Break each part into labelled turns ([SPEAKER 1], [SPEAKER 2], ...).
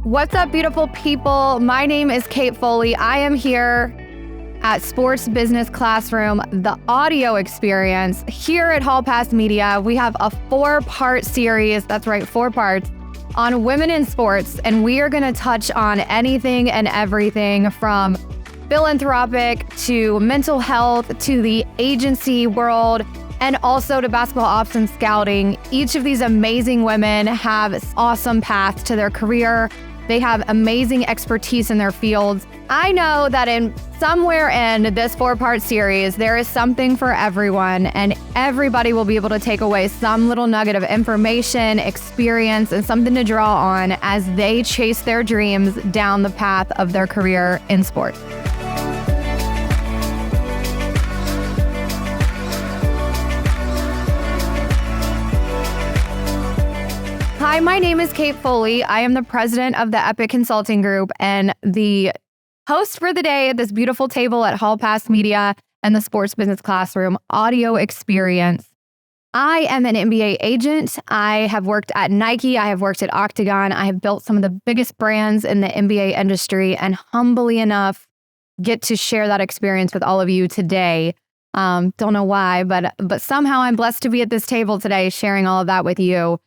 [SPEAKER 1] What's up, beautiful people? My name is Kate Foley. I am here at Sports Business Classroom, the audio experience. Here at Hall Pass Media, we have a 4-part series, that's right, 4 parts, on women in sports. And we are going to touch on anything and everything from philanthropic to mental health to the agency world and also to basketball ops and scouting. Each of these amazing women have awesome paths to their career. They have amazing expertise in their fields. I know that in somewhere in this 4-part series, there is something for everyone, and everybody will be able to take away some little nugget of information, experience, and something to draw on as they chase their dreams down the path of their career in sports. Hi, my name is Kate Foley. I am the president of the Epic Consulting Group and the host for the day at this beautiful table at Hall Pass Media and the Sports Business Classroom audio experience. I am an MBA agent. I have worked at Nike. I have worked at Octagon. I have built some of the biggest brands in the MBA industry, and humbly enough, get to share that experience with all of you today. Don't know why, but somehow I'm blessed to be at this table today sharing all of that with you.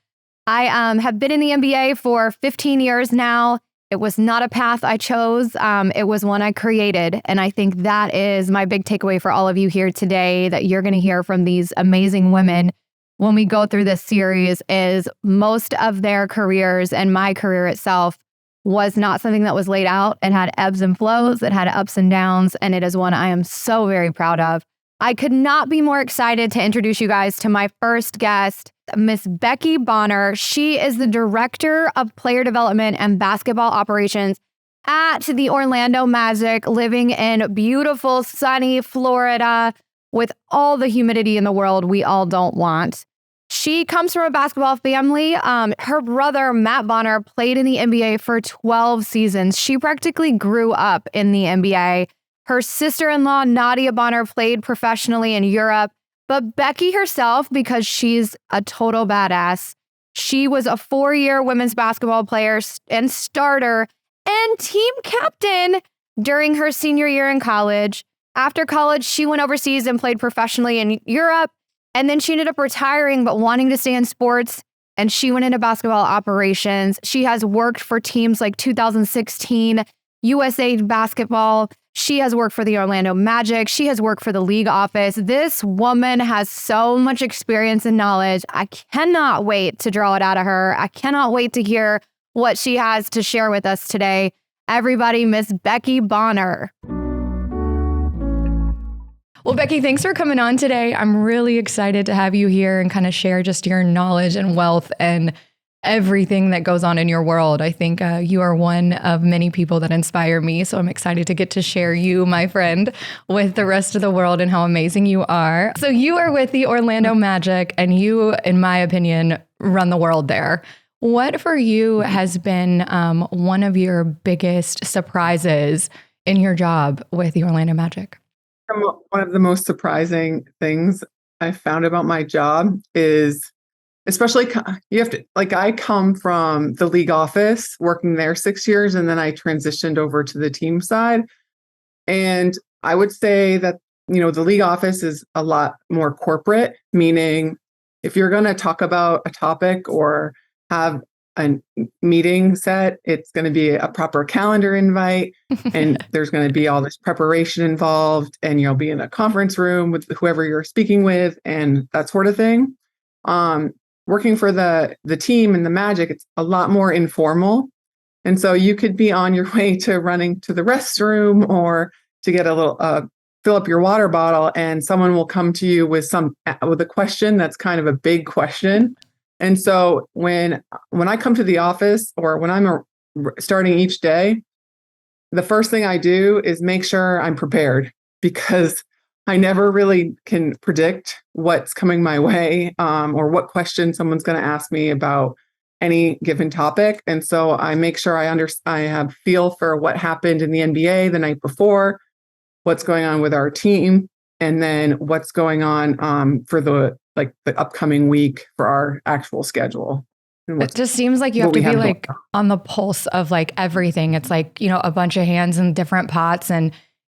[SPEAKER 1] I have been in the MBA for 15 years now. It was not a path I chose. It was one I created. And I think that is my big takeaway for all of you here today, that you're going to hear from these amazing women when we go through this series, is most of their careers and my career itself was not something that was laid out. It had ebbs and flows. It had ups and downs. And it is one I am so very proud of. I could not be more excited to introduce you guys to my first guest, Miss Becky Bonner. She is the Director of Player Development and Basketball Operations at the Orlando Magic, living in beautiful, sunny Florida with all the humidity in the world we all don't want. She comes from a basketball family. Her brother, Matt Bonner, played in the NBA for 12 seasons. She practically grew up in the NBA. Her sister-in-law, Nadia Bonner, played professionally in Europe. But Becky herself, because she's a total badass, she was a 4-year women's basketball player and starter and team captain during her senior year in college. After college, she went overseas and played professionally in Europe. And then she ended up retiring, but wanting to stay in sports. And she went into basketball operations. She has worked for teams like 2016 USA Basketball. She has worked for the Orlando Magic. She has worked for the league office. This woman has so much experience and knowledge. I cannot wait to draw it out of her. I cannot wait to hear what she has to share with us today. Everybody, Miss Becky Bonner. Well, Becky, thanks for coming on today. I'm really excited to have you here and kind of share just your knowledge and wealth and everything that goes on in your world. I think you are one of many people that inspire me. So I'm excited to get to share you, my friend, with the rest of the world and how amazing you are. So you are with the Orlando Magic, and you, in my opinion, run the world there. What for you has been one of your biggest surprises in your job with the Orlando Magic?
[SPEAKER 2] One of the most surprising things I found about my job is, especially you have to, like, I come from the league office, working there 6 years, and then I transitioned over to the team side. And I would say that, the league office is a lot more corporate, meaning if you're going to talk about a topic or have a meeting set, it's going to be a proper calendar invite, and there's going to be all this preparation involved, and you'll be in a conference room with whoever you're speaking with and that sort of thing. Working for the team and the Magic, it's a lot more informal. And so you could be on your way to running to the restroom or to get a little, fill up your water bottle, and someone will come to you with a question that's kind of a big question. And so when I come to the office, or when I'm starting each day, the first thing I do is make sure I'm prepared, because I never really can predict what's coming my way, or what question someone's going to ask me about any given topic. And so I make sure I have feel for what happened in the NBA the night before, what's going on with our team, and then what's going on for the upcoming week for our actual schedule. and
[SPEAKER 1] It just seems like you have
[SPEAKER 2] what
[SPEAKER 1] to
[SPEAKER 2] we
[SPEAKER 1] be
[SPEAKER 2] have going
[SPEAKER 1] like
[SPEAKER 2] on.
[SPEAKER 1] on the pulse of like everything. It's like, a bunch of hands in different pots and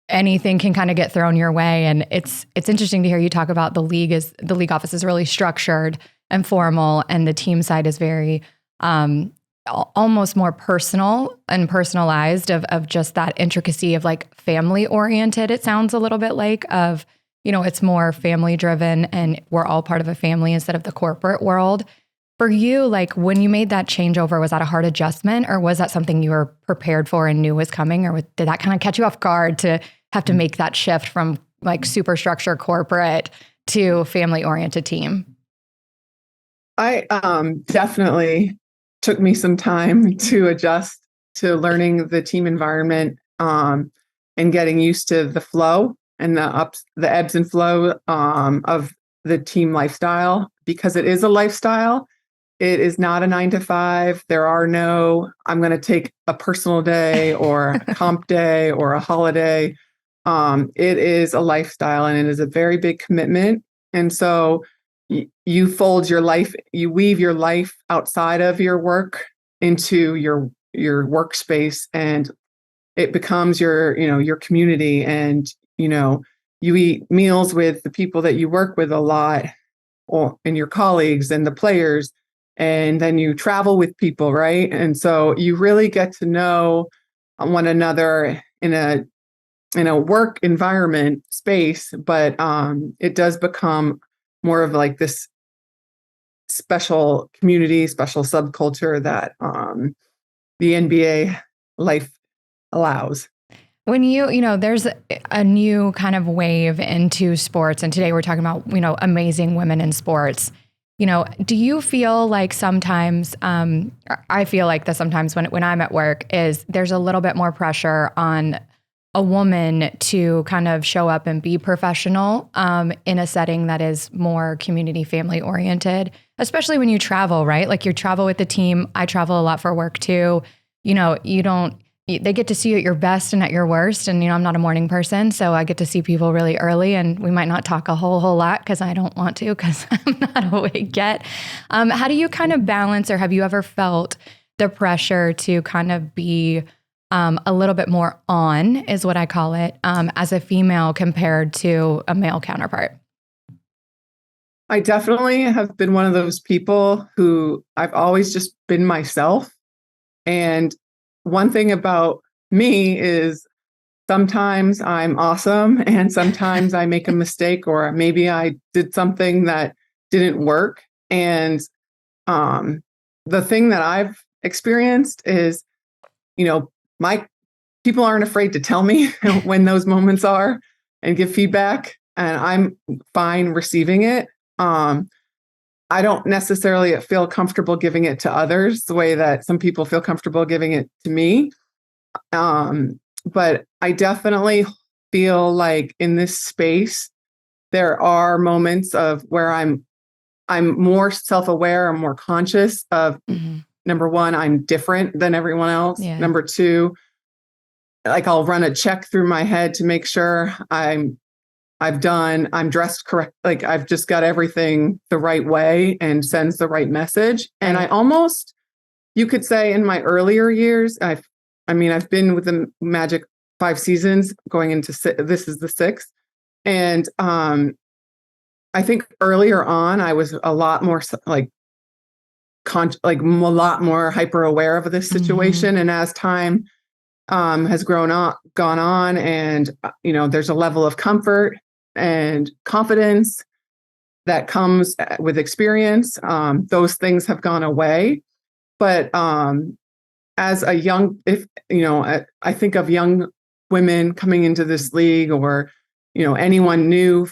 [SPEAKER 1] anything can kind of get thrown your way. And it's interesting to hear you talk about the league office is really structured and formal, and the team side is very almost more personal and personalized of just that intricacy of like family oriented. It sounds a little bit like it's more family driven and we're all part of a family instead of the corporate world. For you, like when you made that changeover, was that a hard adjustment or was that something you were prepared for and knew was coming? Or did that kind of catch you off guard to have to make that shift from like superstructure corporate to family oriented team?
[SPEAKER 2] I definitely took me some time to adjust to learning the team environment and getting used to the flow and the ebbs and flow of the team lifestyle, because it is a lifestyle. It is not a 9 to 5. There are no, I'm going to take a personal day or a comp day or a holiday. It is a lifestyle and it is a very big commitment. And so you fold your life, you weave your life outside of your work into your workspace, and it becomes your community. And, you eat meals with the people that you work with a lot, and your colleagues and the players, and then you travel with people, right? And so you really get to know one another in a work environment space, but it does become more of like this special community, special subculture that the NBA life allows.
[SPEAKER 1] When there's a new kind of wave into sports, and today we're talking about, amazing women in sports. Do you feel like sometimes, I feel like that sometimes when I'm at work is there's a little bit more pressure on a woman to kind of show up and be professional in a setting that is more community family oriented, especially when you travel, right? Like you travel with the team. I travel a lot for work too. They get to see you at your best and at your worst. And, I'm not a morning person, so I get to see people really early and we might not talk a whole lot because I don't want to because I'm not awake yet. How do you kind of balance, or have you ever felt the pressure to kind of be a little bit more on, is what I call it, as a female compared to a male counterpart?
[SPEAKER 2] I definitely have been one of those people who I've always just been myself. And one thing about me is sometimes I'm awesome and sometimes I make a mistake, or maybe I did something that didn't work. And the thing that I've experienced is, my people aren't afraid to tell me when those moments are and give feedback, and I'm fine receiving it. I don't necessarily feel comfortable giving it to others the way that some people feel comfortable giving it to me. But I definitely feel like in this space, there are moments of where I'm more self-aware, I'm more conscious of, number one, I'm different than everyone else.
[SPEAKER 1] Yeah.
[SPEAKER 2] Number two, like I'll run a check through my head to make sure I'm dressed correct. Like I've just got everything the right way and sends the right message. And I almost, you could say in my earlier years, I've been with the Magic 5 seasons going into this is the 6th. And I think earlier on, I was a lot more a lot more hyper aware of this situation. And as time has gone on, and there's a level of comfort and confidence that comes with experience. Those things have gone away. But as a young, I think of young women coming into this league, or anyone new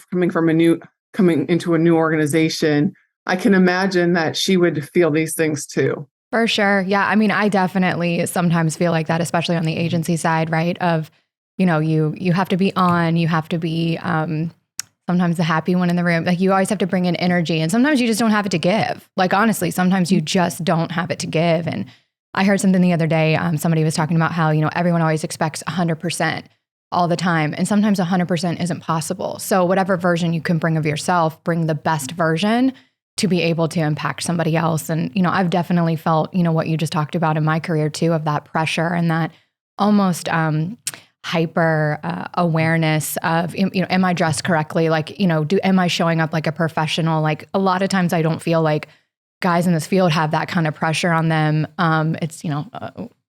[SPEAKER 2] coming into a new organization, I can imagine that she would feel these things too.
[SPEAKER 1] For sure. Yeah. I mean, I definitely sometimes feel like that, especially on the agency side, right? Of, you have to be on, you have to be sometimes the happy one in the room. Like you always have to bring in energy, and sometimes you just don't have it to give. Like, honestly, sometimes you just don't have it to give. And I heard something the other day. Somebody was talking about how, everyone always expects 100% all the time. And sometimes 100% isn't possible. So whatever version you can bring of yourself, bring the best version. to be able to impact somebody else. And, I've definitely felt, what you just talked about in my career too, of that pressure and that almost hyper awareness of, am I dressed correctly? Like, am I showing up like a professional? Like a lot of times I don't feel like guys in this field have that kind of pressure on them. It's,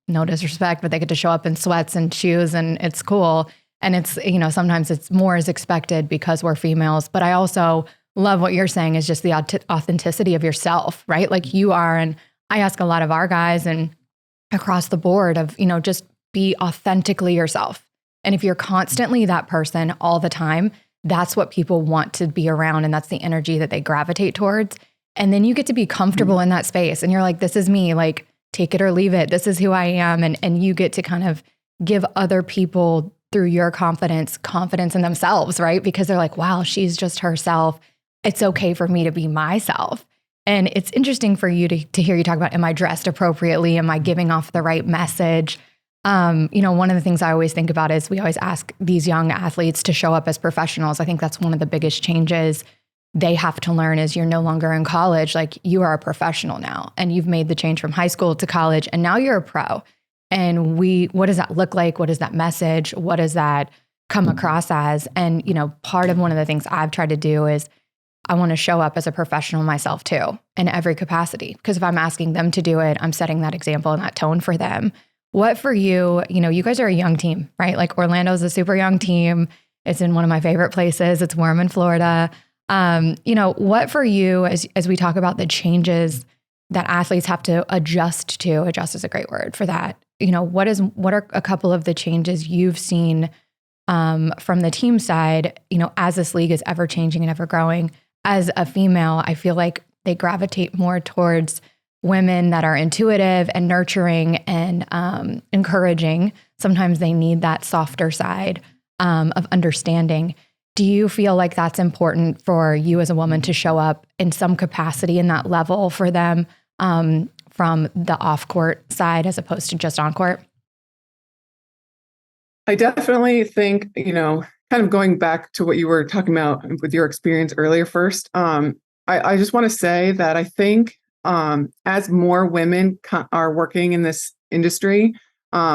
[SPEAKER 1] no disrespect, but they get to show up in sweats and shoes and it's cool. And it's, sometimes it's more is expected because we're females. But I also love what you're saying is just the authenticity of yourself, right? Like you are, and I ask a lot of our guys and across the board of, just be authentically yourself. And if you're constantly that person all the time, that's what people want to be around. And that's the energy that they gravitate towards. And then you get to be comfortable in that space. And you're like, this is me, like take it or leave it. This is who I am. And you get to kind of give other people through your confidence in themselves, right? Because they're like, wow, she's just herself. It's okay for me to be myself. And it's interesting for you to hear you talk about, am I dressed appropriately? Am I giving off the right message? One of the things I always think about is we always ask these young athletes to show up as professionals. I think that's one of the biggest changes they have to learn is you're no longer in college. Like you are a professional now and you've made the change from high school to college and now you're a pro. And what does that look like? What is that message? What does that come across as? And, part of one of the things I've tried to do is I want to show up as a professional myself too, in every capacity. Because if I'm asking them to do it, I'm setting that example and that tone for them. What for you, you guys are a young team, right? Like Orlando's a super young team. It's in one of my favorite places. It's warm in Florida. What for you, as we talk about the changes that athletes have to adjust to, adjust is a great word for that. What are a couple of the changes you've seen from the team side, as this league is ever changing and ever growing? As a female, I feel like they gravitate more towards women that are intuitive and nurturing and encouraging. Sometimes they need that softer side of understanding. Do you feel like that's important for you as a woman to show up in some capacity in that level for them from the off-court side as opposed to just on-court?
[SPEAKER 2] I definitely think, kind of going back to what you were talking about with your experience earlier first, I just want to say that I think as more women are working in this industry,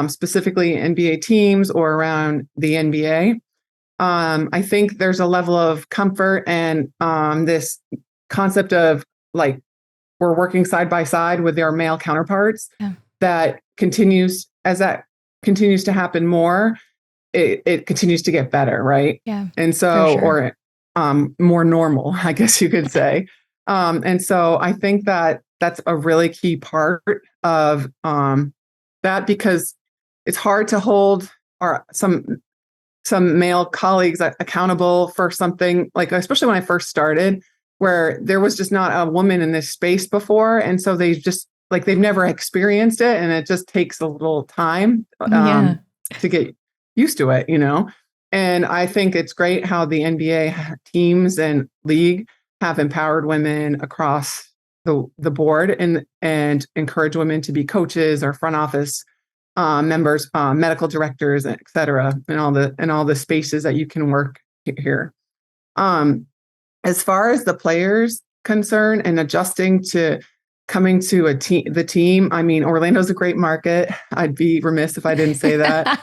[SPEAKER 2] specifically NBA teams or around the NBA, I think there's a level of comfort and this concept of like we're working side by side with our male counterparts that continues to happen more. It continues to get better, right?
[SPEAKER 1] Yeah.
[SPEAKER 2] And so,
[SPEAKER 1] sure.
[SPEAKER 2] or more normal, I guess you could say. And so I think that that's a really key part of that because it's hard to hold some male colleagues accountable for something like, especially when I first started, where there was just not a woman in this space before. And so they just like, they've never experienced it. And it just takes a little time to get used to it, And I think it's great how the NBA teams and league have empowered women across the board and encourage women to be coaches or front office members, medical directors, et cetera, and all the spaces that you can work here. As far as the players concerned and adjusting to coming to the team, I mean, Orlando's a great market. I'd be remiss if I didn't say that.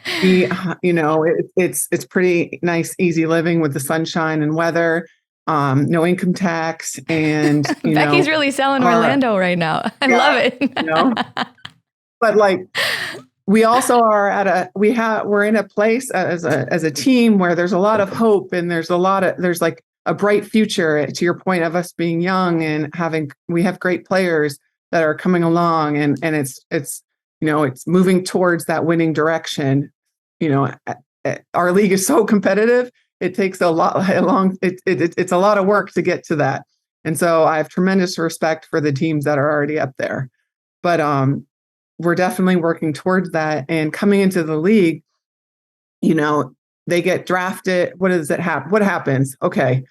[SPEAKER 2] It's pretty nice, easy living with the sunshine and weather. No income tax, and
[SPEAKER 1] Becky's really selling Orlando right now. I love it.
[SPEAKER 2] But like, we also are we're in a place as a team where there's a lot of hope and there's like a bright future. To your point of us being young and we have great players that are coming along, and it's moving towards that winning direction. Our league is so competitive. It takes it's a lot of work to get to that. And so I have tremendous respect for the teams that are already up there. But we're definitely working towards that. And coming into the league, they get drafted. What does it happen? What happens? Okay.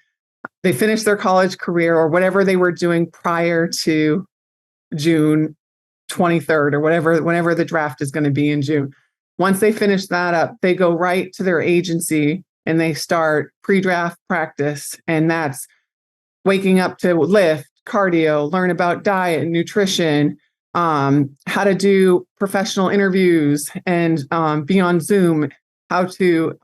[SPEAKER 2] They finish their college career or whatever they were doing prior to June 23rd or whenever the draft is going to be in June. Once they finish that up, they go right to their agency and they start pre-draft practice. And that's waking up to lift, cardio, learn about diet and nutrition, how to do professional interviews and be on Zoom, how to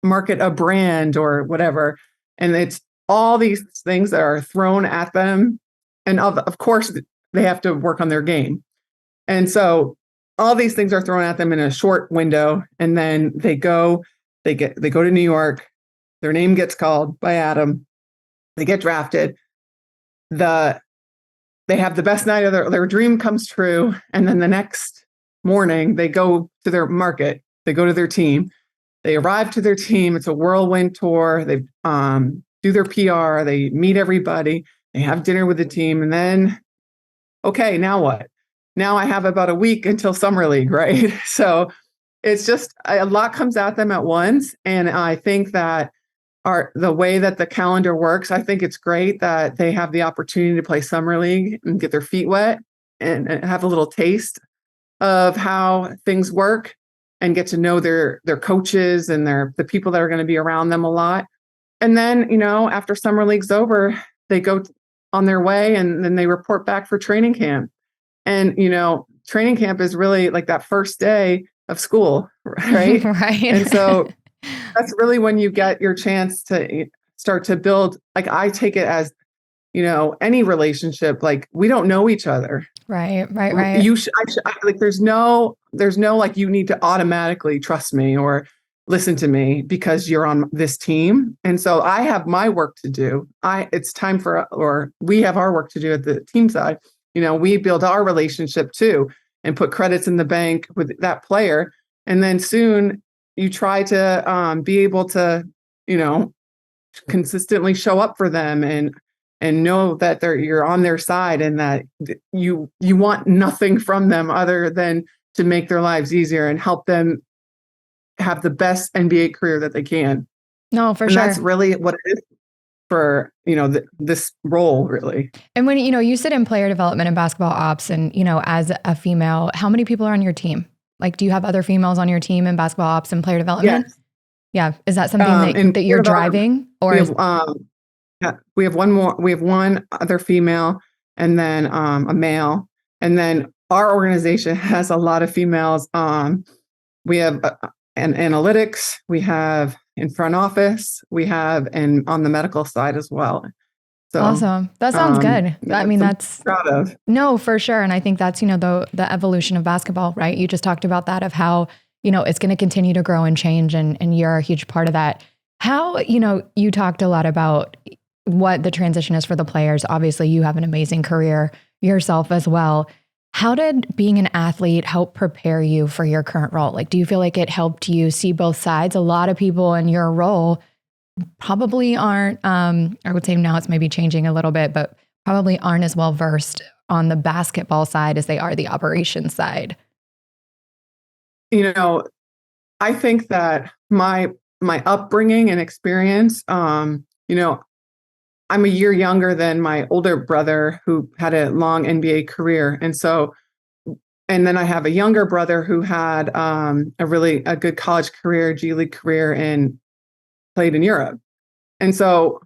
[SPEAKER 2] market a brand or whatever. And it's all these things that are thrown at them. And of course, they have to work on their game. And so all these things are thrown at them in a short window. And then they go to New York. Their name gets called by Adam. They get drafted. They have the best night of their dream comes true. And then the next morning, they go to their market. They go to their team. They arrive to their team. It's a whirlwind tour. They do their PR. They meet everybody. They have dinner with the team. And then, okay, now what? Now I have about a week until Summer League, right? So it's just a lot comes at them at once. And I think that the way that the calendar works, I think it's great that they have the opportunity to play Summer League and get their feet wet and have a little taste of how things work and get to know their coaches and the people that are going to be around them a lot. And then, after Summer League's over, they go on their way and then they report back for training camp. And, training camp is really like that first day of school, right?
[SPEAKER 1] Right.
[SPEAKER 2] And so that's really when you get your chance to start to build, like I take it as, any relationship, like we don't know each other.
[SPEAKER 1] Right.
[SPEAKER 2] Like there's no like you need to automatically trust me or listen to me because you're on this team. And so I have my work to do. It's time we have our work to do at the team side. We build our relationship too and put credits in the bank with that player. And then soon you try to be able to, consistently show up for them and know that you're on their side and that you want nothing from them other than to make their lives easier and help them have the best NBA career that they can.
[SPEAKER 1] No, for
[SPEAKER 2] and
[SPEAKER 1] sure.
[SPEAKER 2] That's really what it is for, this role really.
[SPEAKER 1] And when, you sit in player development and basketball ops and, as a female, how many people are on your team? Like, do you have other females on your team in basketball ops and player development?
[SPEAKER 2] Yes.
[SPEAKER 1] Yeah. Is that something that you're driving? Or
[SPEAKER 2] we have one more. We have one other female, and then a male, and then our organization has a lot of females. We have an analytics. We have in front office. We have on the medical side as well. So
[SPEAKER 1] awesome. That sounds good. I mean, that's
[SPEAKER 2] proud of.
[SPEAKER 1] No, for sure. And I think that's, the evolution of basketball, right? You just talked about that of how, it's going to continue to grow and change and you're a huge part of that. How, you talked a lot about what the transition is for the players. Obviously, you have an amazing career yourself as well. How did being an athlete help prepare you for your current role? Like, do you feel like it helped you see both sides? A lot of people in your role probably aren't, I would say now it's maybe changing a little bit, but probably aren't as well versed on the basketball side as they are the operations side.
[SPEAKER 2] I think that my upbringing and experience, I'm a year younger than my older brother who had a long NBA career. And then I have a younger brother who had a good college career, G League career, and played in Europe. And so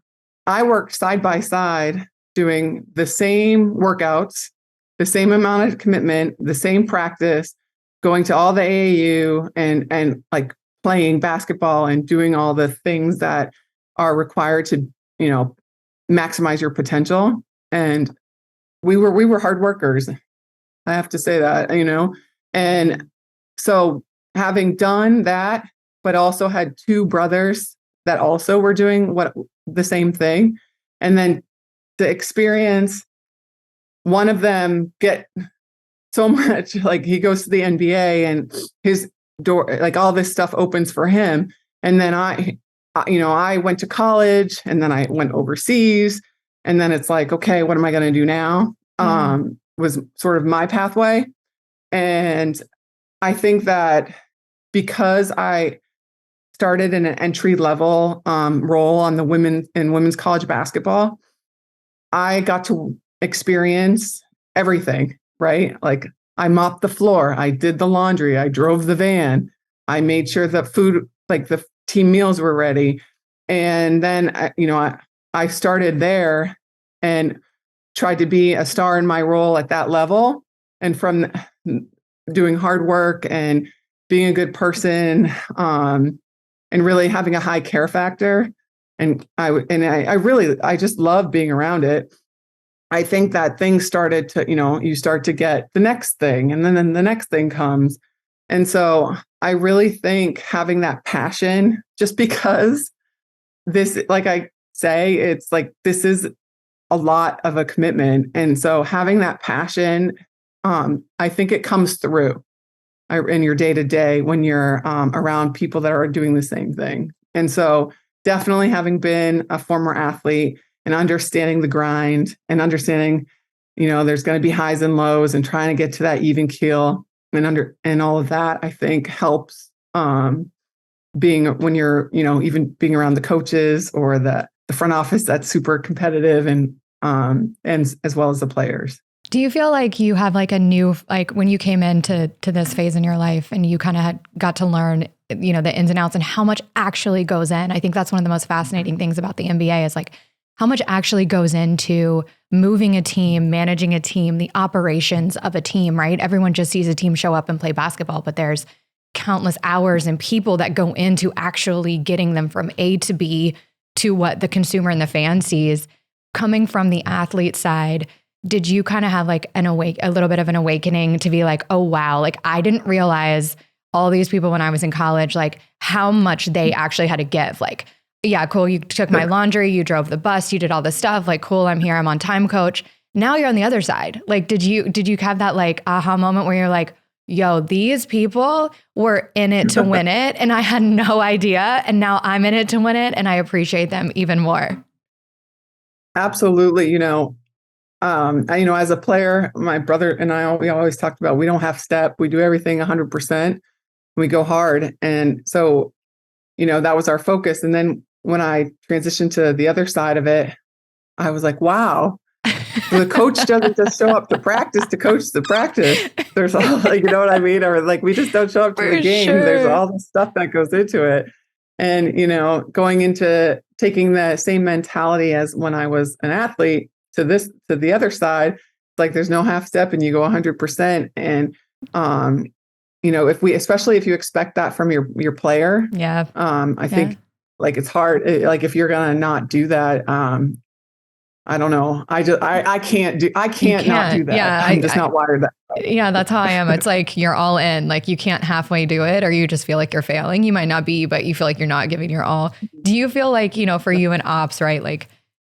[SPEAKER 2] I worked side by side doing the same workouts, the same amount of commitment, the same practice, going to all the AAU and like playing basketball and doing all the things that are required to, maximize your potential. And we were hard workers. I have to say that, and so having done that, but also had two brothers that also were doing the same thing. And then the experience, one of them get so much, like he goes to the NBA and his door, like all this stuff opens for him. And then I went to college and then I went overseas. And then it's like, okay, what am I going to do now? Was sort of my pathway. And I think that because I started in an entry level role on the women's college basketball, I got to experience everything, right? Like I mopped the floor, I did the laundry, I drove the van, I made sure that food, like the team meals were ready. And then, I started there and tried to be a star in my role at that level. And from doing hard work and being a good person, and really having a high care factor. And I just love being around it. I think that things started to, you start to get the next thing, and then the next thing comes. And so I really think having that passion, just because this, like I say, it's like, this is a lot of a commitment. And so having that passion, I think it comes through in your day to day when you're around people that are doing the same thing. And so definitely having been a former athlete and understanding the grind and understanding, there's going to be highs and lows and trying to get to that even keel and all of that, I think helps being when you're, even being around the coaches or the front office that's super competitive and as well as the players.
[SPEAKER 3] Do you feel like you have like a new, like when you came into this phase in your life and you kind of got to learn, the ins and outs and how much actually goes in? I think that's one of the most fascinating things about the NBA is like how much actually goes into moving a team, managing a team, the operations of a team, right? Everyone just sees a team show up and play basketball, but there's countless hours and people that go into actually getting them from A to B to what the consumer and the fan sees. Coming from the athlete side, did you kind of have like a little bit of an awakening to be like, oh, wow, like I didn't realize all these people when I was in college, like how much they actually had to give. Like, yeah, cool. You took my laundry, you drove the bus, you did all this stuff. Like, cool. I'm here. I'm on time coach. Now you're on the other side. Like, did you have that like aha moment where you're like, yo, these people were in it to win it. And I had no idea. And now I'm in it to win it. And I appreciate them even more.
[SPEAKER 2] Absolutely. As a player, my brother and we always talked about, we don't have step. We do everything 100%. We go hard. And so, that was our focus. And then when I transitioned to the other side of it, I was like, wow, the coach doesn't just show up to practice to coach the practice. There's all, like, you know what I mean? Or like, we just don't show up to the game. Sure. There's all the stuff that goes into it. And, going into taking the same mentality as when I was an athlete to the other side, it's like, there's no half step and you go 100%. And, especially if you expect that from your player, I think like it's hard. Like if you're going to not do that, I don't know. I can't not do that.
[SPEAKER 3] Yeah,
[SPEAKER 2] I'm just not wired that way.
[SPEAKER 3] Yeah, that's how I am. It's like you're all in. Like you can't halfway do it, or you just feel like you're failing. You might not be, but you feel like you're not giving your all. Do you feel like, for you in ops, right? Like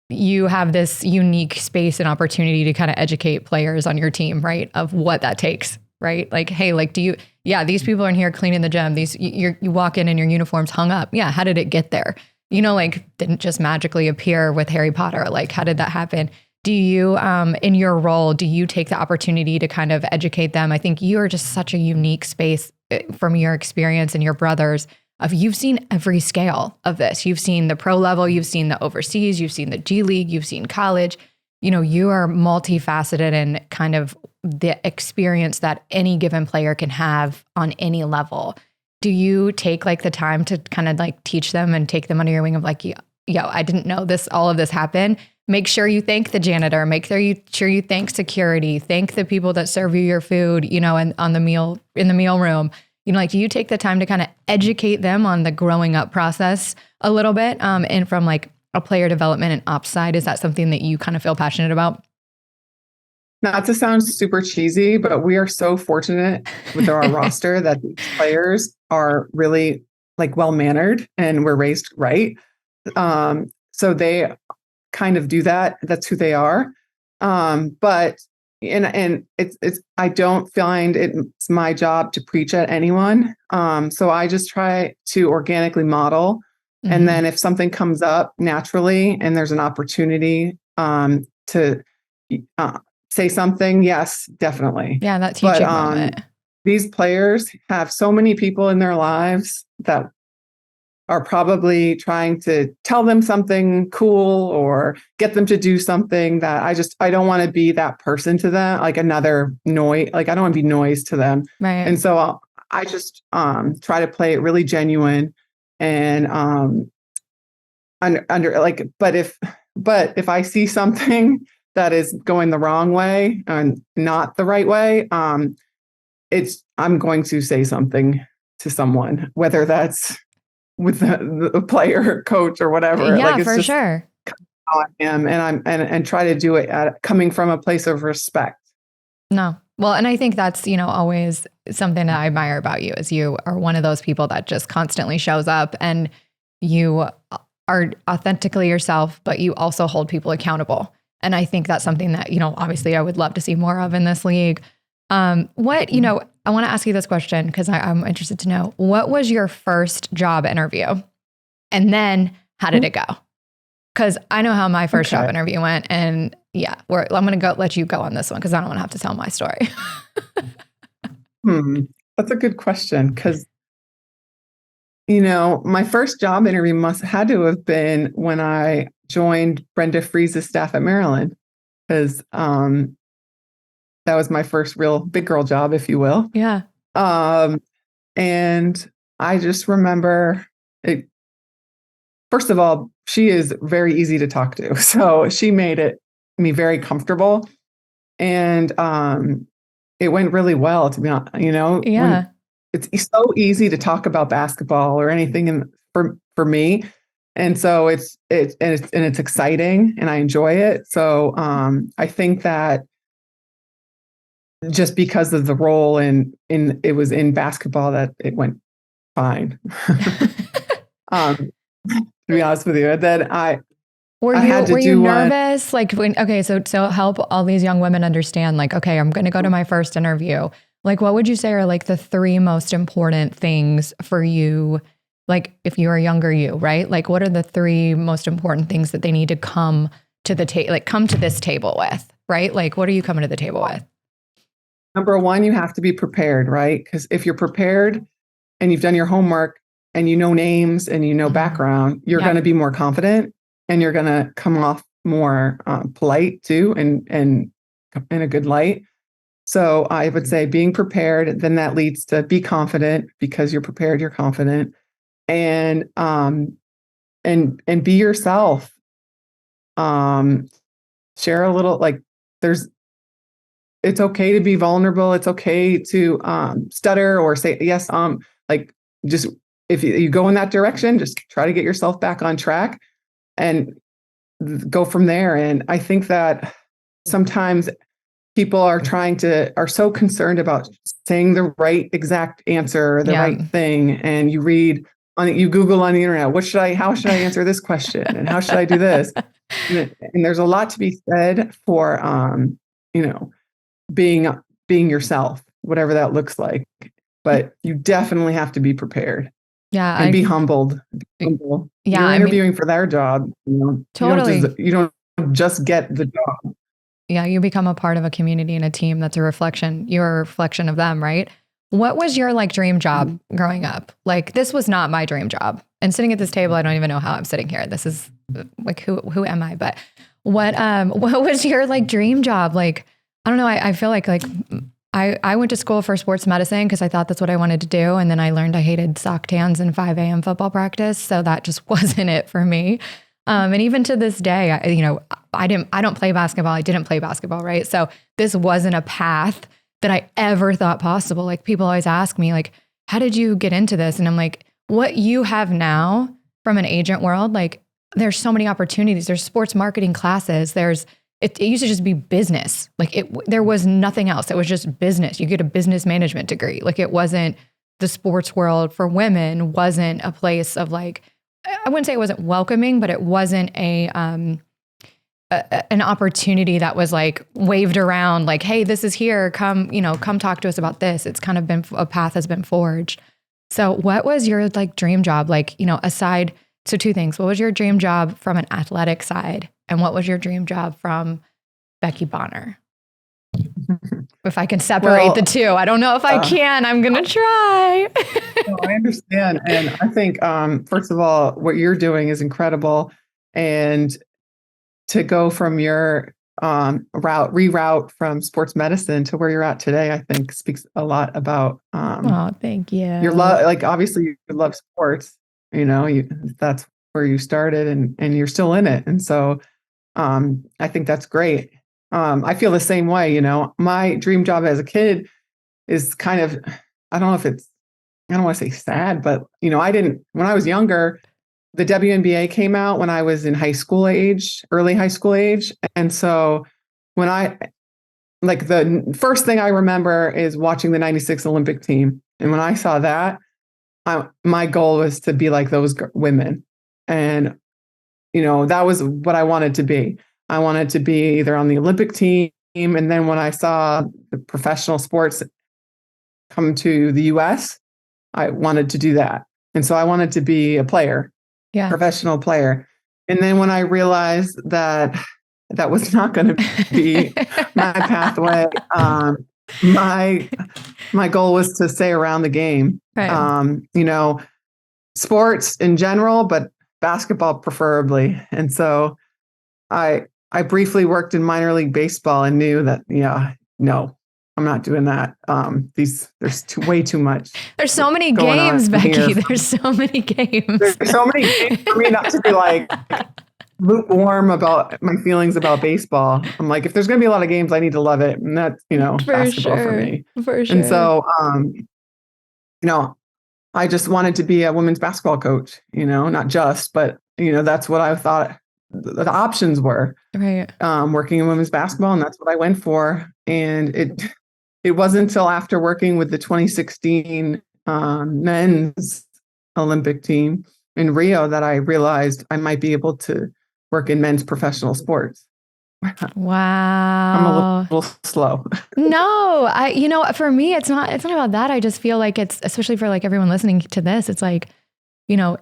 [SPEAKER 3] you have this unique space and opportunity to kind of educate players on your team, right? Of what that takes, right? Like, hey, like, these people are in here cleaning the gym. You walk in and your uniform's hung up. Yeah. How did it get there? Like didn't just magically appear with Harry Potter. Like, how did that happen? Do you, in your role, do you take the opportunity to kind of educate them? I think you are just such a unique space from your experience and your brothers of you've seen every scale of this. You've seen the pro level, you've seen the overseas, you've seen the G League, you've seen college. You are multifaceted and kind of the experience that any given player can have on any level. Do you take like the time to kind of like teach them and take them under your wing of like, yo, I didn't know all of this happened. Make sure you thank the janitor, sure you thank security, thank the people that serve you your food, and on the meal, in the meal room, like, do you take the time to kind of educate them on the growing up process a little bit? And from like a player development and ops side, is that something that you kind of feel passionate about?
[SPEAKER 2] Not to sound super cheesy, but we are so fortunate with our roster that these players are really like well-mannered and were raised right. So they kind of do that. That's who they are. But it's I don't find it's my job to preach at anyone. So I just try to organically model. Mm-hmm. And then if something comes up naturally and there's an opportunity to say something, yes, definitely.
[SPEAKER 3] Yeah, that teaching moment.
[SPEAKER 2] These players have so many people in their lives that are probably trying to tell them something cool or get them to do something that I don't want to be that person to them, like another noise. Like I don't want to be noise to them.
[SPEAKER 3] Right.
[SPEAKER 2] And so I just try to play it really genuine and but if But if I see something that is going the wrong way and not the right way, I'm going to say something to someone, whether that's with the player, coach, or whatever.
[SPEAKER 3] Yeah,
[SPEAKER 2] like it's
[SPEAKER 3] for
[SPEAKER 2] just
[SPEAKER 3] sure.
[SPEAKER 2] how I am, and try to do it coming from a place of respect.
[SPEAKER 3] No. Well, and I think that's, always something that I admire about you is you are one of those people that just constantly shows up and you are authentically yourself, but you also hold people accountable. And I think that's something that, obviously I would love to see more of in this league. I want to ask you this question because I'm interested to know, what was your first job interview? And then how did it go? Because I know how my first job interview went. And yeah, I'm going to let you go on this one because I don't want to have to tell my story.
[SPEAKER 2] That's a good question because, my first job interview had to have been when I joined Brenda Freese's staff at Maryland, because that was my first real big girl job, if you will.
[SPEAKER 3] Yeah.
[SPEAKER 2] And I just remember it. First of all, she is very easy to talk to. So she made me very comfortable. And it went really well, to be honest.
[SPEAKER 3] Yeah.
[SPEAKER 2] It's so easy to talk about basketball or anything for me. And so it's exciting and I enjoy it. So I think that just because of the role it was in basketball, that it went fine. To be honest with you. And then
[SPEAKER 3] were you nervous? So help all these young women understand, okay, I'm going to go to my first interview. What would you say are the three most important things for you? If you're a younger you, right? What are the three most important things that they need to come to the table, come to this table with, right? What are you coming to the table with?
[SPEAKER 2] Number one, you have to be prepared, right? Because if you're prepared and you've done your homework and you know names and you know background, you're going to be more confident and you're going to come off more polite too and in a good light. So I would say being prepared, then that leads to be confident because you're prepared, you're confident, and be yourself. Share a little, it's okay to be vulnerable. It's okay to stutter or say yes. Just if you go in that direction, just try to get yourself back on track and go from there. And I think that sometimes people are so concerned about saying the right exact answer, or the right thing. And you Google on the internet, how should I answer this question? And how should I do this? And there's a lot to be said for, being yourself, whatever that looks like. But you definitely have to be prepared.
[SPEAKER 3] Yeah.
[SPEAKER 2] And be humbled. Humble.
[SPEAKER 3] Yeah.
[SPEAKER 2] You're interviewing for their job.
[SPEAKER 3] Totally.
[SPEAKER 2] You don't just get the job.
[SPEAKER 3] Yeah. You become a part of a community and a team that's you're a reflection of them, right? What was your dream job growing up? This was not my dream job. And sitting at this table, I don't even know how I'm sitting here. This is who am I? But what was your dream job? I don't know. I feel like I went to school for sports medicine because I thought that's what I wanted to do. And then I learned I hated sock tans and 5 a.m. football practice. So that just wasn't it for me. And even to this day, I don't play basketball. I didn't play basketball, right? So this wasn't a path that I ever thought possible. People always ask me, how did you get into this? And I'm like, what you have now from an agent world, there's so many opportunities. There's sports marketing classes. It used to just be business. There was nothing else. It was just business. You get a business management degree. It wasn't the sports world for women wasn't a place of I wouldn't say it wasn't welcoming, but it wasn't an opportunity that was waved around hey, this is here. Come talk to us about this. It's kind of been a path has been forged. So what was your dream job? Aside, so two things. What was your dream job from an athletic side? And what was your dream job from Becky Bonner? If I can separate the two. I don't know if I can. I'm going to try.
[SPEAKER 2] No, I understand. And I think, first of all, what you're doing is incredible. And to go from your reroute from sports medicine to where you're at today, I think speaks a lot about
[SPEAKER 3] thank you.
[SPEAKER 2] Your love. Obviously you love sports, that's where you started and you're still in it. And so I think that's great. I feel the same way. My dream job as a kid is kind of, I don't know if it's, I don't want to say sad, but when I was younger, the WNBA came out when I was in early high school age. And so the first thing I remember is watching the 96 Olympic team. And when I saw that, my goal was to be like those women. And, that was what I wanted to be. I wanted to be either on the Olympic team. And then when I saw the professional sports come to the US, I wanted to do that. And so I wanted to be a player, professional player. And then when I realized that was not going to be my pathway, my goal was to stay around the game. Right. Sports in general, but basketball preferably. And so I briefly worked in minor league baseball and knew that, no, I'm not doing that. There's way too much.
[SPEAKER 3] There's so many games, Becky. There's so many games.
[SPEAKER 2] There's so many games for me not to be like lukewarm about my feelings about baseball. I'm like, if there's going to be a lot of games, I need to love it. And that's, basketball for me.
[SPEAKER 3] For sure.
[SPEAKER 2] And so, I just wanted to be a women's basketball coach, not just, but, that's what I thought the options were.
[SPEAKER 3] Right.
[SPEAKER 2] Working in women's basketball. And that's what I went for. And it wasn't until after working with the 2016 men's Olympic team in Rio that I realized I might be able to work in men's professional sports.
[SPEAKER 3] Wow.
[SPEAKER 2] I'm a little slow.
[SPEAKER 3] No, for me, it's not about that. I just feel like it's, especially for like everyone listening to this, it's like, you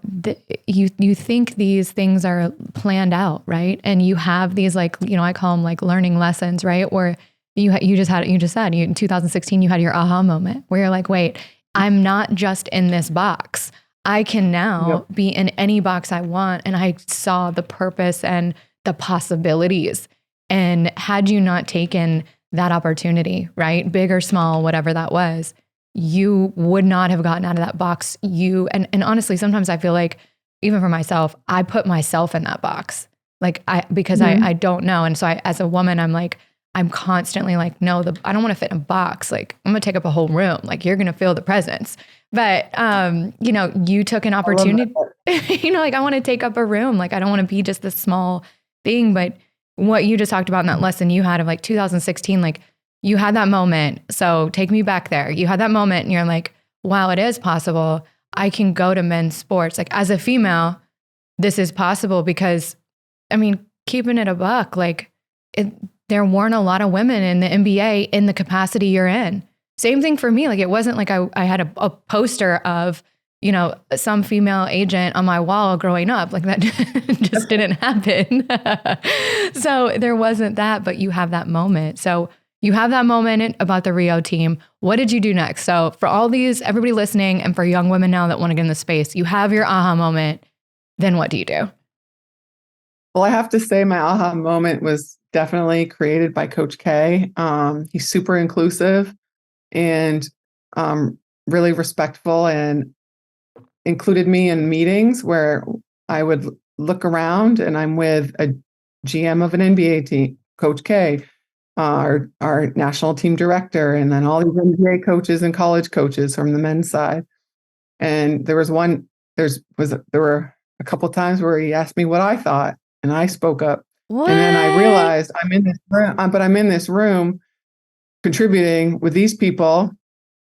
[SPEAKER 3] think these things are planned out, right? And you have these like, I call them like learning lessons, right? Where you just said in 2016, you had your aha moment where you're like, wait, I'm not just in this box. I can now be in any box I want. And I saw the purpose and the possibilities. And had you not taken that opportunity, right? Big or small, whatever that was, you would not have gotten out of that box. And honestly, sometimes I feel like, even for myself, I put myself in that box. Like because I don't know. And so as a woman, I'm constantly like, no, I don't want to fit in a box. Like I'm going to take up a whole room. Like you're going to feel the presence. But, you took an opportunity, like I want to take up a room. Like I don't want to be just this small thing. But what you just talked about in that lesson you had of like 2016, like you had that moment. So take me back there. You had that moment and you're like, wow, it is possible. I can go to men's sports. Like as a female, this is possible because, keeping it a buck, like there weren't a lot of women in the NBA in the capacity you're in. Same thing for me. Like it wasn't like I had a poster of, some female agent on my wall growing up. Like that just didn't happen. So there wasn't that, but you have that moment. So you have that moment about the Rio team. What did you do next? So for everybody listening and for young women now that want to get in the space, you have your aha moment. Then what do you do?
[SPEAKER 2] Well, I have to say my aha moment was definitely created by Coach K. He's super inclusive and really respectful and included me in meetings where I would look around and I'm with a GM of an NBA team, Coach K, our national team director, and then all these NBA coaches and college coaches from the men's side. And there were a couple of times where he asked me what I thought, and I spoke up. What? And then I realized I'm in this room contributing with these people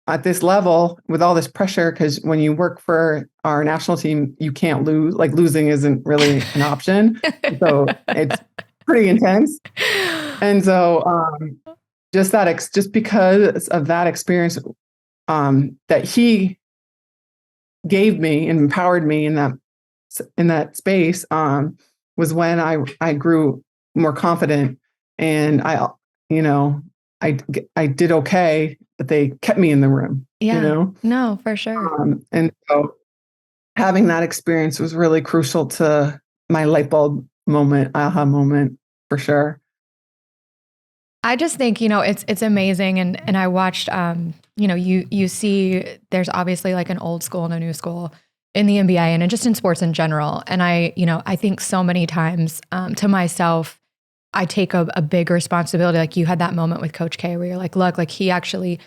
[SPEAKER 2] at this level with all this pressure, because when you work for our national team, you can't lose. Like losing isn't really an option. So it's pretty intense. And so just because of that experience that he gave me and empowered me in that space was when I grew more confident, and I did okay, but they kept me in the room.
[SPEAKER 3] Yeah. No, for sure.
[SPEAKER 2] And so having that experience was really crucial to my light bulb moment, aha moment, for sure.
[SPEAKER 3] I just think, it's amazing. And I watched, you see there's obviously like an old school and a new school in the NBA and just in sports in general. And I think so many times to myself, I take a big responsibility. Like you had that moment with Coach K where you're like, look, like he asked me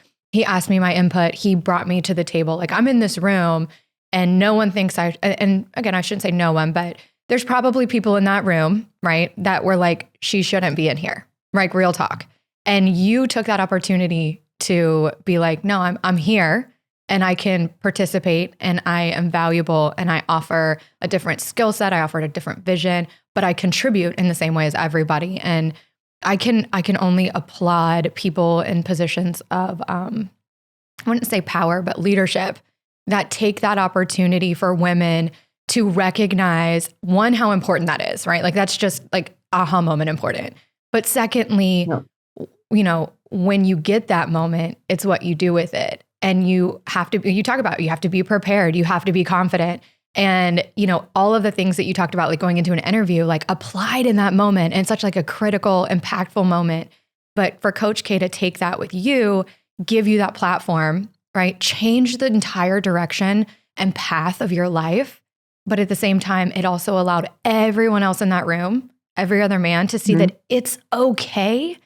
[SPEAKER 3] my input. He brought me to the table. Like I'm in this room and no one thinks and again, I shouldn't say no one, but there's probably people in that room, right, that were like, she shouldn't be in here, like real talk. And you took that opportunity to be like, no, I'm here and I can participate and I am valuable and I offer a different skill set. I offer a different vision, but I contribute in the same way as everybody. And I can only applaud people in positions of, I wouldn't say power, but leadership that take that opportunity for women to recognize, one, how important that is, right? Like that's just like aha moment important. But secondly, when you get that moment, it's what you do with it. And you have to be prepared. You have to be confident. And, all of the things that you talked about, like going into an interview, like applied in that moment and such like a critical, impactful moment. But for Coach K to take that with you, give you that platform, right? Change the entire direction and path of your life. But at the same time, it also allowed everyone else in that room, every other man, to see that it's okay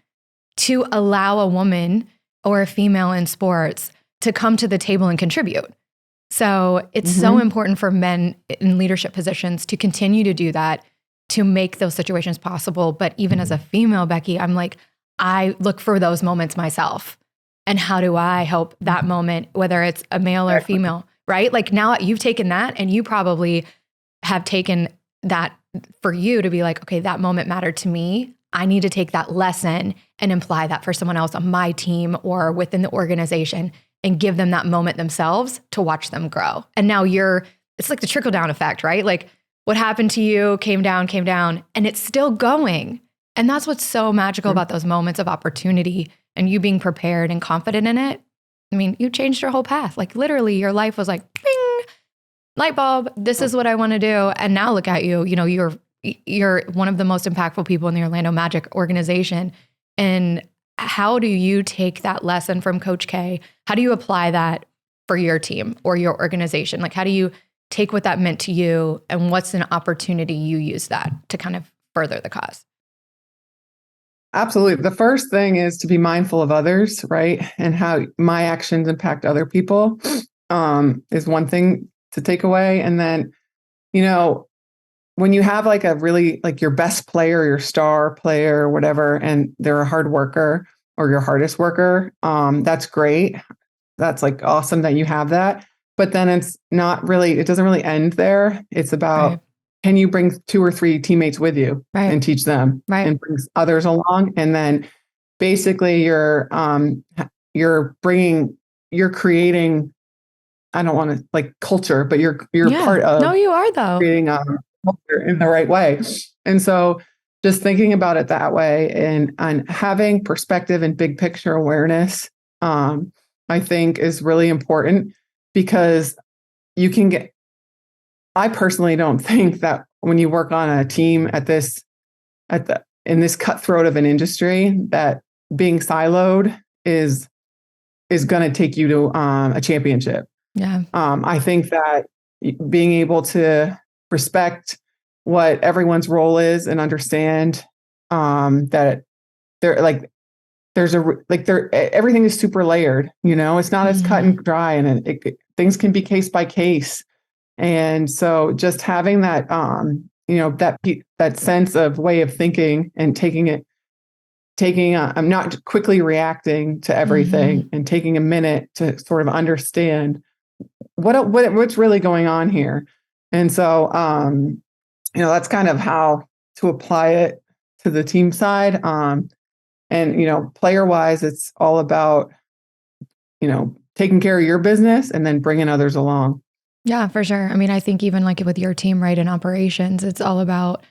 [SPEAKER 3] to allow a woman or a female in sports to come to the table and contribute. So it's so important for men in leadership positions to continue to do that, to make those situations possible. But even as a female, Becky, I'm like, I look for those moments myself. And how do I help that moment, whether it's a male or female, right? Like now you've taken that and you probably have taken that for you to be like, okay, that moment mattered to me. I need to take that lesson and imply that for someone else on my team or within the organization and give them that moment themselves to watch them grow. And now it's like the trickle down effect, right? Like what happened to you came down, and it's still going. And that's what's so magical about those moments of opportunity and you being prepared and confident in it. I mean, you changed your whole path. Like literally your life was like, bing, light bulb, this is what I want to do. And now look at you, you're one of the most impactful people in the Orlando Magic organization. And how do you take that lesson from Coach K? How do you apply that for your team or your organization? Like, how do you take what that meant to you and what's an opportunity you use that to kind of further the cause?
[SPEAKER 2] Absolutely. The first thing is to be mindful of others, right? And how my actions impact other people is one thing to take away. And then, when you have like a really like your best player, your star player, or whatever, and they're a hard worker or your hardest worker, that's great. That's like awesome that you have that. But then it doesn't really end there. It's about, can you bring 2 or 3 teammates with you and teach them and bring others along? And then basically you're creating, I don't want to like culture, but you're part of.
[SPEAKER 3] No, you are though.
[SPEAKER 2] Creating culture in the right way. And so just thinking about it that way and having perspective and big picture awareness, I think is really important because I personally don't think that when you work on a team in this cutthroat of an industry, that being siloed is going to take you to a championship.
[SPEAKER 3] Yeah.
[SPEAKER 2] I think that being able to respect what everyone's role is and understand that everything is super layered. It's not as cut and dry, and things can be case by case. And so just having that, that sense of way of thinking and I'm not quickly reacting to everything and taking a minute to sort of understand what's really going on here. And so, that's kind of how to apply it to the team side. And, player wise, it's all about, taking care of your business and then bringing others along.
[SPEAKER 3] Yeah, for sure. I mean, I think even like with your team, right, in operations, it's all about,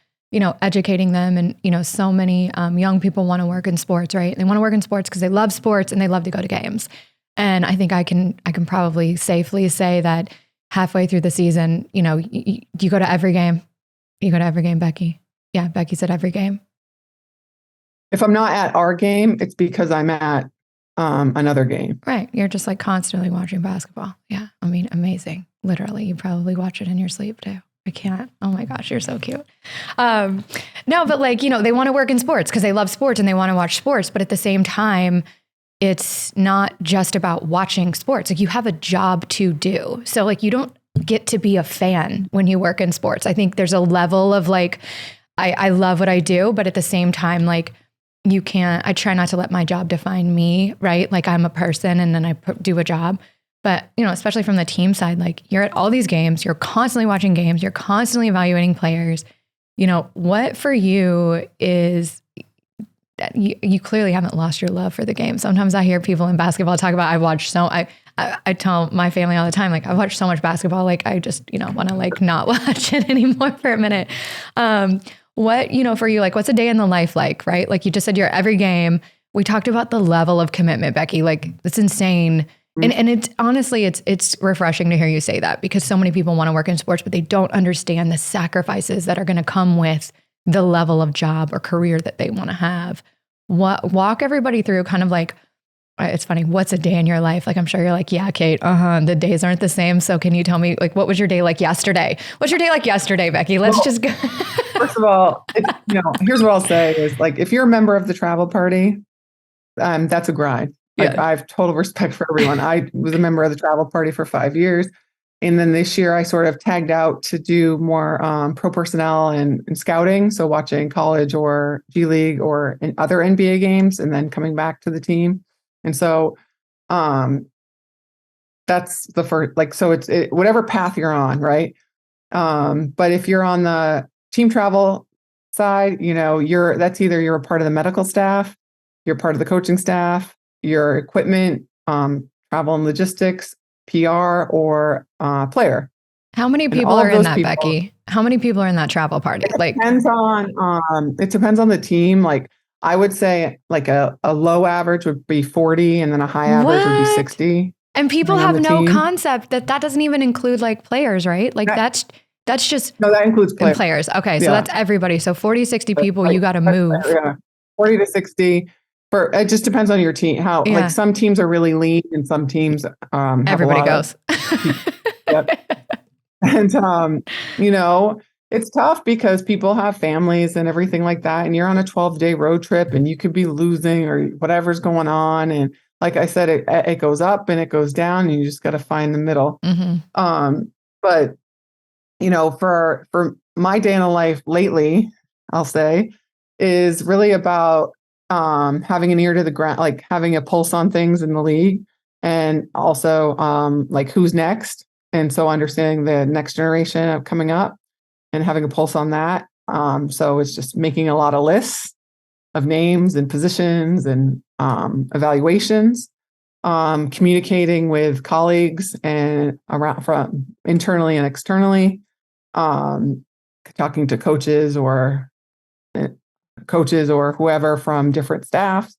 [SPEAKER 3] educating them. And, so many young people want to work in sports, right? They want to work in sports because they love sports and they love to go to games. And I think I can probably safely say that halfway through the season, you go to every game. You go to every game, Becky. Yeah, Becky said every game.
[SPEAKER 2] If I'm not at our game, it's because I'm at another game.
[SPEAKER 3] Right. You're just like constantly watching basketball. Yeah. I mean, amazing. Literally, you probably watch it in your sleep too. I can't. Oh my gosh, you're so cute. No, but like, they want to work in sports because they love sports and they want to watch sports. But at the same time, it's not just about watching sports. Like you have a job to do. So like you don't get to be a fan when you work in sports. I think there's a level of like, I love what I do, but at the same time, like I try not to let my job define me, right? Like I'm a person and then I do a job. But, especially from the team side, like you're at all these games, you're constantly watching games, you're constantly evaluating players. What for you is, you clearly haven't lost your love for the game. Sometimes I hear people in basketball talk about, I tell my family all the time, like I've watched so much basketball, like I just, want to like not watch it anymore for a minute. What, for you, like what's a day in the life like, right? Like you just said, you're at every game. We talked about the level of commitment, Becky, like it's insane. And it's honestly, it's refreshing to hear you say that because so many people want to work in sports, but they don't understand the sacrifices that are going to come with the level of job or career that they want to have. Walk everybody through kind of like, it's funny, what's a day in your life? Like, I'm sure you're like, yeah, Kate, the days aren't the same. So can you tell me like, what was your day like yesterday? What's your day like yesterday, Becky? Let's just go.
[SPEAKER 2] First of all, here's what I'll say is like, if you're a member of the travel party, that's a grind. Like I have total respect for everyone. I was a member of the travel party for 5 years. And then this year I sort of tagged out to do more pro personnel and scouting. So watching college or G League or in other NBA games and then coming back to the team. And so that's the first, like, so it's whatever path you're on, right? But if you're on the team travel side, that's either you're a part of the medical staff, you're part of the coaching staff, your equipment, travel and logistics, PR, or player.
[SPEAKER 3] How many people are in that, Becky? How many people are in that travel party?
[SPEAKER 2] It depends on the team. Like I would say like a low average would be 40 and then a high average would be 60.
[SPEAKER 3] And people have no concept that doesn't even include like players, right? Like that's just.
[SPEAKER 2] No, that includes players.
[SPEAKER 3] Okay. So that's everybody. So 40, 60 people, you got to move.
[SPEAKER 2] 40 to 60. It just depends on your team. Like some teams are really lean and some teams
[SPEAKER 3] everybody goes.
[SPEAKER 2] Yep. And it's tough because people have families and everything like that, and you're on a 12-day road trip and you could be losing or whatever's going on. And like I said, it goes up and it goes down, and you just got to find the middle.
[SPEAKER 3] Mm-hmm.
[SPEAKER 2] But for my day in the life lately, I'll say, is really about having an ear to the ground, like having a pulse on things in the league, and also like who's next. And so understanding the next generation coming up and having a pulse on that. So it's just making a lot of lists of names and positions and evaluations, communicating with colleagues and around from internally and externally, talking to coaches or whoever from different staffs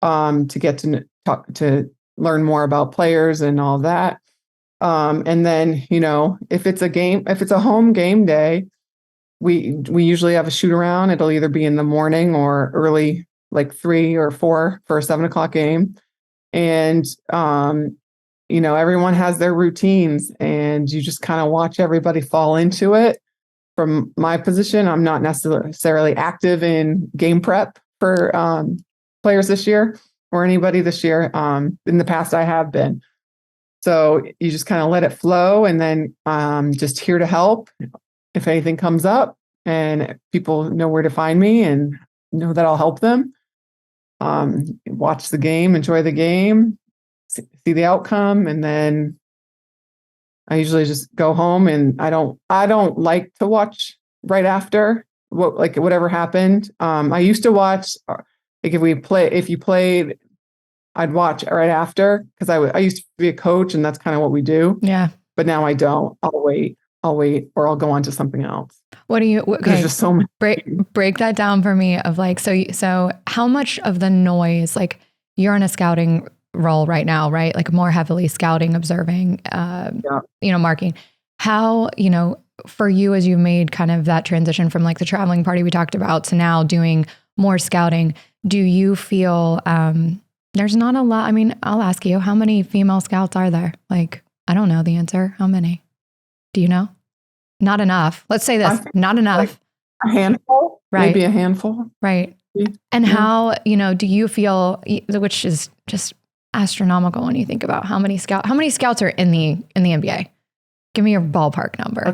[SPEAKER 2] to get to talk to learn more about players and all that. And then, if it's a home game day, we usually have a shoot around. It'll either be in the morning or early, like 3 or 4 for a 7:00 game. And, everyone has their routines and you just kind of watch everybody fall into it. From my position, I'm not necessarily active in game prep for players this year or anybody this year. In the past, I have been. So you just kind of let it flow, and then just here to help if anything comes up, and people know where to find me and know that I'll help them. Watch the game, enjoy the game, see the outcome, and then I usually just go home, and I don't like to watch right after whatever happened. I used to watch like if you played, I'd watch right after because I used to be a coach, and that's kind of what we do.
[SPEAKER 3] Yeah.
[SPEAKER 2] But now I don't. I'll wait, or I'll go on to something else.
[SPEAKER 3] Okay.
[SPEAKER 2] There's just so many.
[SPEAKER 3] Break that down for me of like, so how much of the noise, like you're in a scouting role right now, right? Like more heavily scouting, observing, marking. How, for you, as you've made kind of that transition from like the traveling party we talked about to now doing more scouting, do you feel, there's not a lot. I mean, I'll ask you, how many female scouts are there? Like, I don't know the answer. How many? Do you know? Not enough. Let's say this, not enough.
[SPEAKER 2] Like a handful,
[SPEAKER 3] right?
[SPEAKER 2] Maybe a handful.
[SPEAKER 3] Right. And how, do you feel, which is just astronomical when you think about how many scouts are in the NBA? Give me your ballpark number.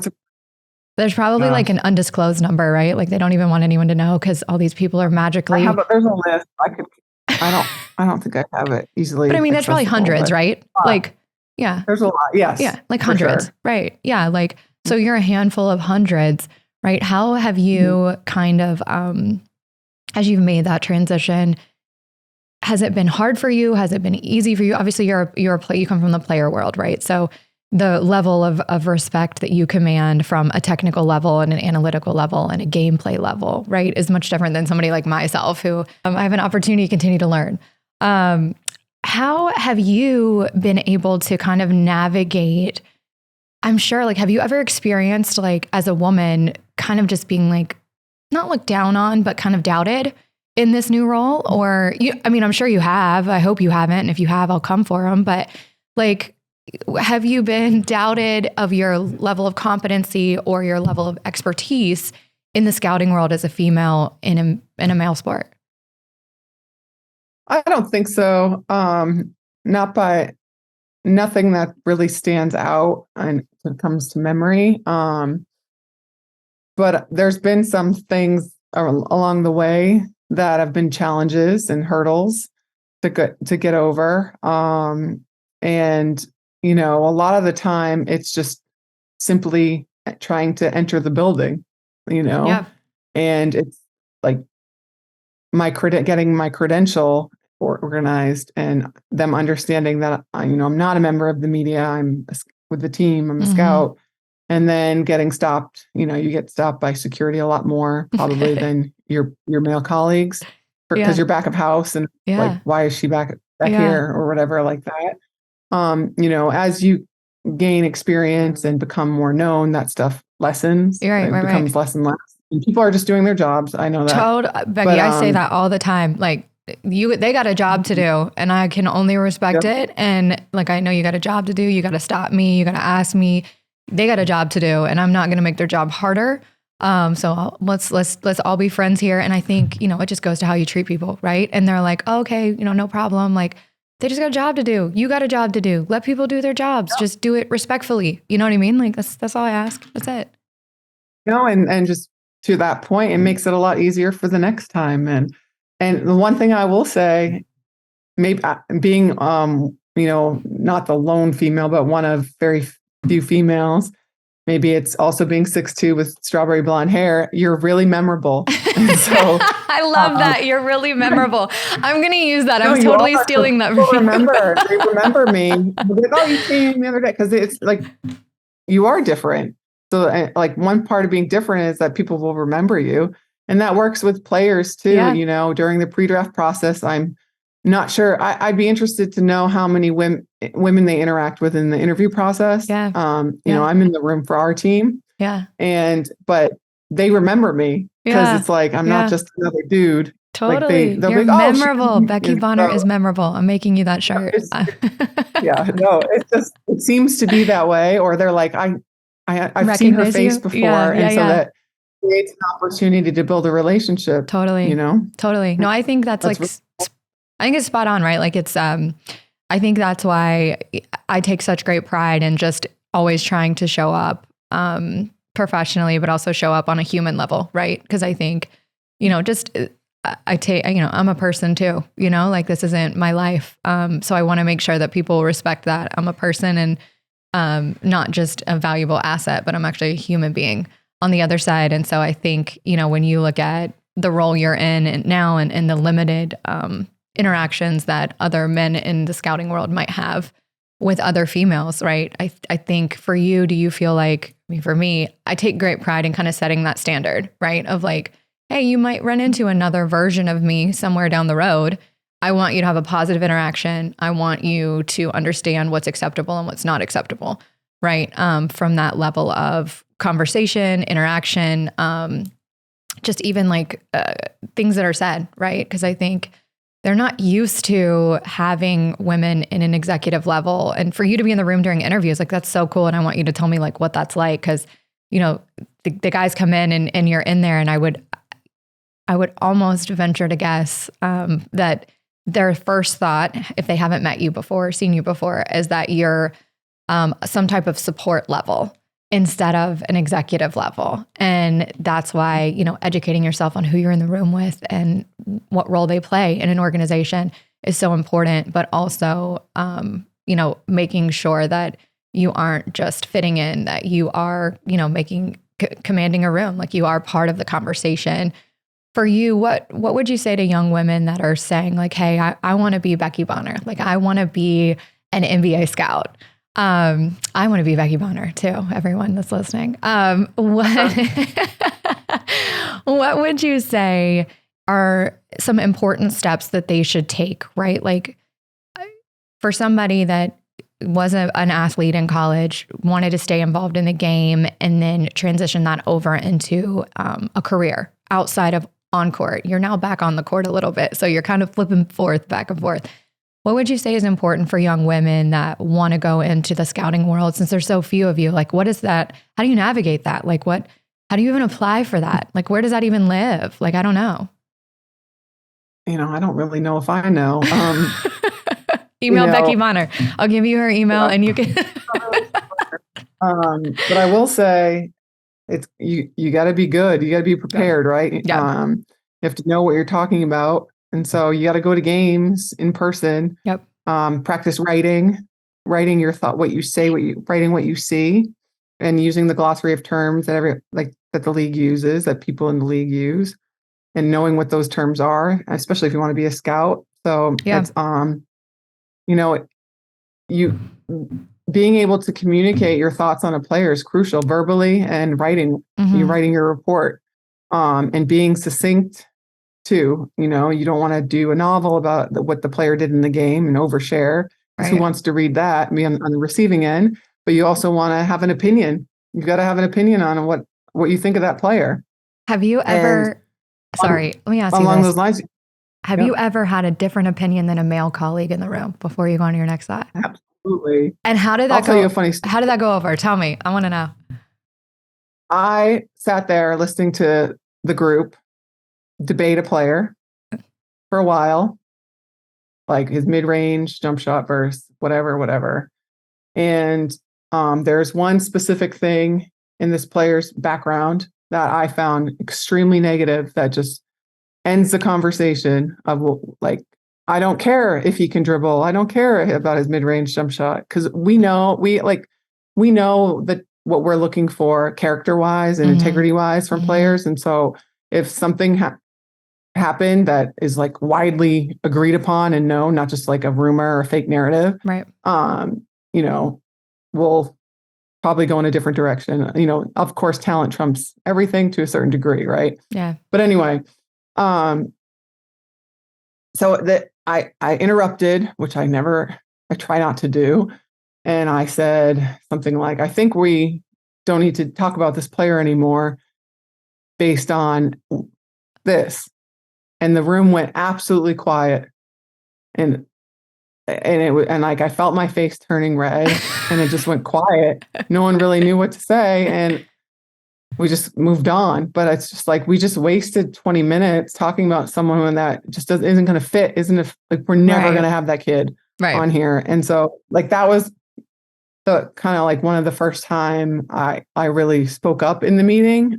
[SPEAKER 3] There's probably like an undisclosed number, right? Like they don't even want anyone to know because all these people are magically.
[SPEAKER 2] There's a list. I don't think I have it easily.
[SPEAKER 3] But I mean, that's probably hundreds, right? Like, yeah.
[SPEAKER 2] There's a lot. Yes.
[SPEAKER 3] Yeah. Like hundreds. Sure. Right. Yeah. Like, so you're a handful of hundreds, right? How have you kind of, as you've made that transition, has it been hard for you? Has it been easy for you? Obviously you come from the player world, right? So the level of respect that you command from a technical level and an analytical level and a gameplay level, right, is much different than somebody like myself who I have an opportunity to continue to learn. How have you been able to kind of navigate, I'm sure, like, have you ever experienced, like, as a woman, kind of just being like, not looked down on, but kind of doubted in this new role? Or I'm sure you have. I hope you haven't. And if you have, I'll come for them. But like, have you been doubted of your level of competency or your level of expertise in the scouting world as a female in a male sport?
[SPEAKER 2] I don't think so. Not by nothing that really stands out and when it comes to memory. But there's been some things along the way that have been challenges and hurdles to get over. And a lot of the time it's just simply trying to enter the building,
[SPEAKER 3] Yeah.
[SPEAKER 2] And it's like getting my credential organized and them understanding that, I'm not a member of the media. I'm with the team. I'm a scout. And then getting stopped, you get stopped by security a lot more probably than your male colleagues because you're back of house and like, why is she back here or whatever like that. As you gain experience and become more known, that stuff lessens. It becomes less and less. And people are just doing their jobs. I know that.
[SPEAKER 3] Becky, I say that all the time. Like they got a job to do and I can only respect it. And like, I know you got a job to do. You got to stop me. You got to ask me. They got a job to do and I'm not going to make their job harder. So let's all be friends here. And I think, it just goes to how you treat people. Right. And they're like, oh, okay, no problem. Like they just got a job to do. You got a job to do. Let people do their jobs. Just do it respectfully. You know what I mean? Like that's all I ask. That's it.
[SPEAKER 2] And just to that point, it makes it a lot easier for the next time. And the one thing I will say, maybe being, not the lone female, but one of very few females, maybe it's also being 6'2" with strawberry blonde hair. You're really memorable. And so
[SPEAKER 3] I love that. You're really memorable. I'm going to use that. I'm totally stealing that.
[SPEAKER 2] They remember me. They're like, oh, you came the other day. Because it's like, you are different. So like one part of being different is that people will remember you. And that works with players too. Yeah. During the pre-draft process, I'm not sure. I'd be interested to know how many women they interact with in the interview process.
[SPEAKER 3] Yeah.
[SPEAKER 2] I'm in the room for our team.
[SPEAKER 3] Yeah.
[SPEAKER 2] But they remember me because it's like, I'm not just another dude.
[SPEAKER 3] Totally.
[SPEAKER 2] Like
[SPEAKER 3] You're memorable. Becky Bonner is memorable. I'm making you that shirt.
[SPEAKER 2] It seems to be that way. Or they're like, I've seen her face before. So that creates an opportunity to build a relationship.
[SPEAKER 3] Totally. Totally. No, I think that's like, I think it's spot on, right? Like it's, I think that's why I take such great pride in just always trying to show up professionally, but also show up on a human level, right? Because I think, I'm a person too, like this isn't my life. So I want to make sure that people respect that I'm a person and not just a valuable asset, but I'm actually a human being on the other side. And so I think, when you look at the role you're in and now and the limited interactions that other men in the scouting world might have with other females, right? I think for you, do you feel like, for me, I take great pride in kind of setting that standard, right? Of like, hey, you might run into another version of me somewhere down the road. I want you to have a positive interaction. I want you to understand what's acceptable and what's not acceptable, right? From that level of conversation, interaction, just even like things that are said, right? Because I think they're not used to having women in an executive level. And for you to be in the room during interviews, like that's so cool. And I want you to tell me like what that's like. Because the guys come in and you're in there, and I would almost venture to guess that their first thought, if they haven't met you before, seen you before, is that you're some type of support level instead of an executive level. And that's why, educating yourself on who you're in the room with and what role they play in an organization is so important, but also, making sure that you aren't just fitting in, that you are, commanding a room, like you are part of the conversation. For you, what would you say to young women that are saying like, hey, I want to be Becky Bonner. Like, I want to be an NBA scout. I want to be Becky Bonner too, everyone that's listening. What would you say are some important steps that they should take, right? Like for somebody that was an athlete in college, wanted to stay involved in the game, and then transition that over into a career outside of on court. You're now back on the court a little bit. So you're kind of flipping back and forth. What would you say is important for young women that want to go into the scouting world, since there's so few of you? Like, what is that? How do you navigate that? Like, how do you even apply for that? Like, where does that even live? Like, I don't know.
[SPEAKER 2] I don't really know if I know.
[SPEAKER 3] Email Becky Bonner. I'll give you her email and you can.
[SPEAKER 2] But I will say, it's you got to be good. You got to be prepared, right?
[SPEAKER 3] Yeah.
[SPEAKER 2] You have to know what you're talking about, and so you got to go to games in person.
[SPEAKER 3] Yep.
[SPEAKER 2] Practice writing your thought, what you say, writing what you see, and using the glossary of terms that that the league uses, that people in the league use, and knowing what those terms are, especially if you want to be a scout. So it's you being able to communicate your thoughts on a player is crucial, verbally and writing. You're writing your report, and being succinct too. You don't want to do a novel about what the player did in the game and overshare. Right. Who wants to read that and be on the receiving end? But you also want to have an opinion. You've got to have an opinion on what you think of that player.
[SPEAKER 3] Have you ever? Sorry, let me ask you
[SPEAKER 2] along
[SPEAKER 3] this.
[SPEAKER 2] Those lines.
[SPEAKER 3] Have you ever had a different opinion than a male colleague in the room before you go on to your next thought?
[SPEAKER 2] Absolutely.
[SPEAKER 3] And how did that
[SPEAKER 2] I'll
[SPEAKER 3] go?
[SPEAKER 2] tell you a funny story.
[SPEAKER 3] How did that go over? Tell me. I want to know.
[SPEAKER 2] I sat there listening to the group debate a player for a while, like his mid-range jump shot versus whatever. And there's one specific thing in this player's background that I found extremely negative that just ends the conversation of like, I don't care if he can dribble. I don't care about his mid-range jump shot, because we know that what we're looking for character-wise and integrity-wise from players. And so if something happened that is like widely agreed upon and known, not just like a rumor or a fake narrative,
[SPEAKER 3] right?
[SPEAKER 2] We'll probably go in a different direction. Of course, talent trumps everything to a certain degree, right?
[SPEAKER 3] Yeah.
[SPEAKER 2] But anyway, so that I interrupted, which I try not to do. And I said something like, I think we don't need to talk about this player anymore based on this. And the room went absolutely quiet. And I felt my face turning red, and it just went quiet. No one really knew what to say. And we just moved on. But it's just like, we just wasted 20 minutes talking about someone that just isn't going to fit. We're never going to have that kid on here. And so like, that was the kind of like one of the first time I really spoke up in the meeting,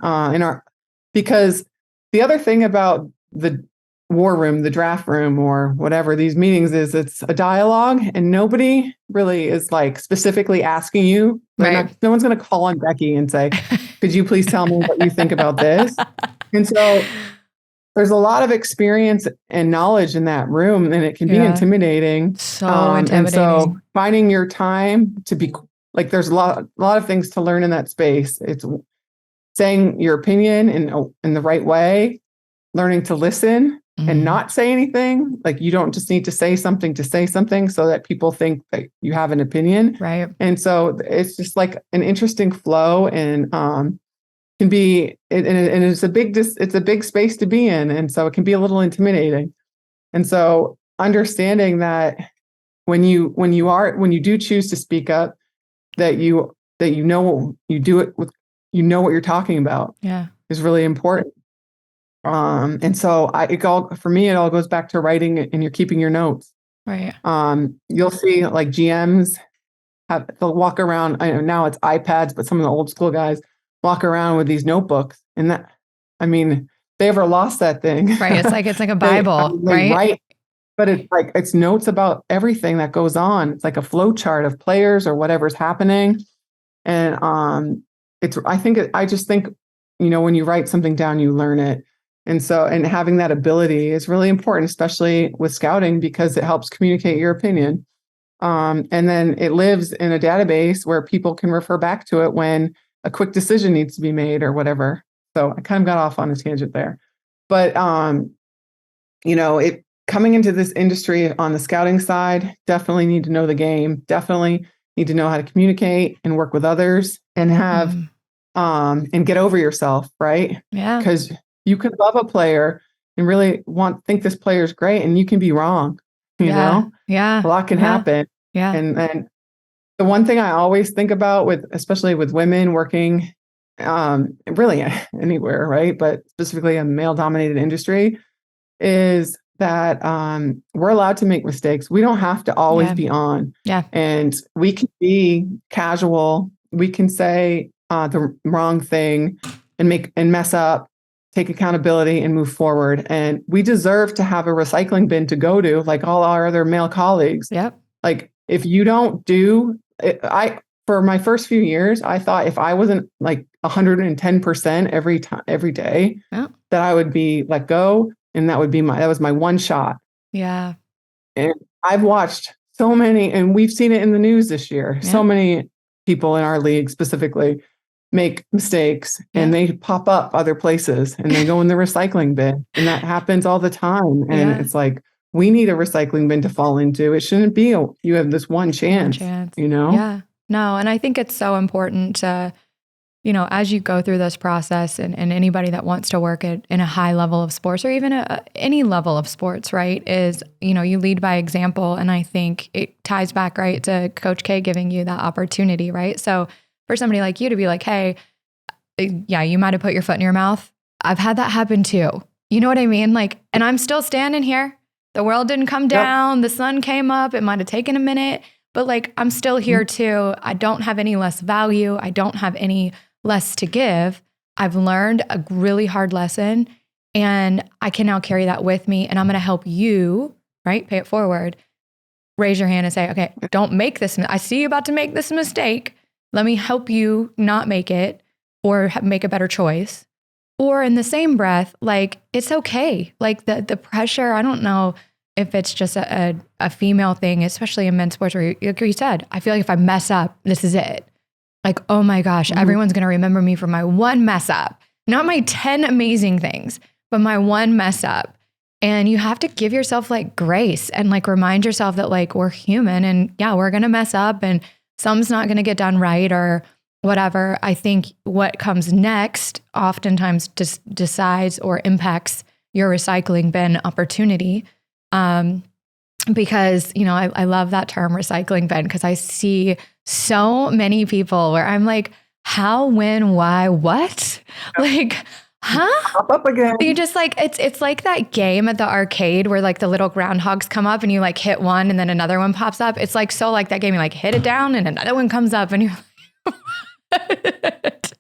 [SPEAKER 2] because the other thing about the war room, the draft room, or whatever these meetings is, it's a dialogue, and nobody really is like specifically asking you. No one's going to call on Becky and say, could you please tell me what you think about this? And so there's a lot of experience and knowledge in that room, and it can be intimidating.
[SPEAKER 3] So intimidating.
[SPEAKER 2] And so finding your time to be like, there's a lot of things to learn in that space. It's saying your opinion in the right way, learning to listen and not say anything. Like, you don't just need to say something so that people think that you have an opinion.
[SPEAKER 3] Right.
[SPEAKER 2] And so it's just like an interesting flow, and can be, and it's a big space to be in. And so it can be a little intimidating. And so understanding that when you do choose to speak up, that you do it with you know what you're talking about
[SPEAKER 3] Yeah.
[SPEAKER 2] is really important. And so for me, it all goes back to writing and you're keeping your notes.
[SPEAKER 3] Right.
[SPEAKER 2] You'll see like GMs they'll walk around. I know now it's iPads, but some of the old school guys walk around with these notebooks, and they ever lost that thing.
[SPEAKER 3] Right. It's like a Bible,
[SPEAKER 2] they
[SPEAKER 3] right?
[SPEAKER 2] write, but it's notes about everything that goes on. It's like a flow chart of players or whatever's happening. And I just think, when you write something down, you learn it. And so, and having that ability is really important, especially with scouting, because it helps communicate your opinion. And then it lives in a database where people can refer back to it when a quick decision needs to be made or whatever. So I kind of got off on a tangent there, but, coming into this industry on the scouting side, definitely need to know the game, definitely need to know how to communicate and work with others and have, and get over yourself. Right.
[SPEAKER 3] Yeah.
[SPEAKER 2] Because you could love a player and really think this player is great, and you can be wrong.
[SPEAKER 3] Yeah.
[SPEAKER 2] A lot can happen.
[SPEAKER 3] Yeah.
[SPEAKER 2] And the one thing I always think about especially with women working, really anywhere, right? But specifically a male dominated industry, is that we're allowed to make mistakes. We don't have to always be on.
[SPEAKER 3] Yeah.
[SPEAKER 2] And we can be casual. We can say the wrong thing and mess up, take accountability and move forward. And we deserve to have a recycling bin to go to, like all our other male colleagues.
[SPEAKER 3] Yep.
[SPEAKER 2] Like if you don't do it, for my first few years, I thought if I wasn't like 110% every day, that I would be let go. And that was my one shot.
[SPEAKER 3] Yeah.
[SPEAKER 2] And I've watched so many, and we've seen it in the news this year. Yeah. So many people in our league specifically make mistakes and they pop up other places and they go in the recycling bin, and that happens all the time. And it's like, we need a recycling bin to fall into. It shouldn't be you have this one chance.
[SPEAKER 3] Yeah. No. And I think it's so important to, as you go through this process, and anybody that wants to work in a high level of sports, or even any level of sports, right, is, you lead by example. And I think it ties back right to Coach K giving you that opportunity, right? So for somebody like you to be like, hey, yeah, you might have put your foot in your mouth. I've had that happen too. You know what I mean? Like, and I'm still standing here. The world didn't come down. The sun came up. It might have taken a minute, but like, I'm still here too. I don't have any less value. I don't have any less to give. I've learned a really hard lesson, and I can now carry that with me, and I'm going to help you, right? Pay it forward. Raise your hand and say, okay, don't make this. I see you about to make this mistake. Let me help you not make it, or make a better choice. Or in the same breath, like, it's okay. Like the pressure, I don't know if it's just a female thing, especially in men's sports, where like you said, I feel like if I mess up, this is it. Like, oh my gosh, everyone's going to remember me for my one mess up, not my 10 amazing things, but my one mess up. And you have to give yourself like grace and like remind yourself that like we're human, and we're going to mess up, and some's not going to get done right or whatever. I think what comes next oftentimes just decides or impacts your recycling bin opportunity. Because, I love that term recycling bin, because I see so many people where I'm like, how, when, why, what? Like, huh?
[SPEAKER 2] Pop up again.
[SPEAKER 3] You just like, it's like that game at the arcade where like the little groundhogs come up and you like hit one and then another one pops up. It's like, so like that game, you like hit it down and another one comes up and you're like,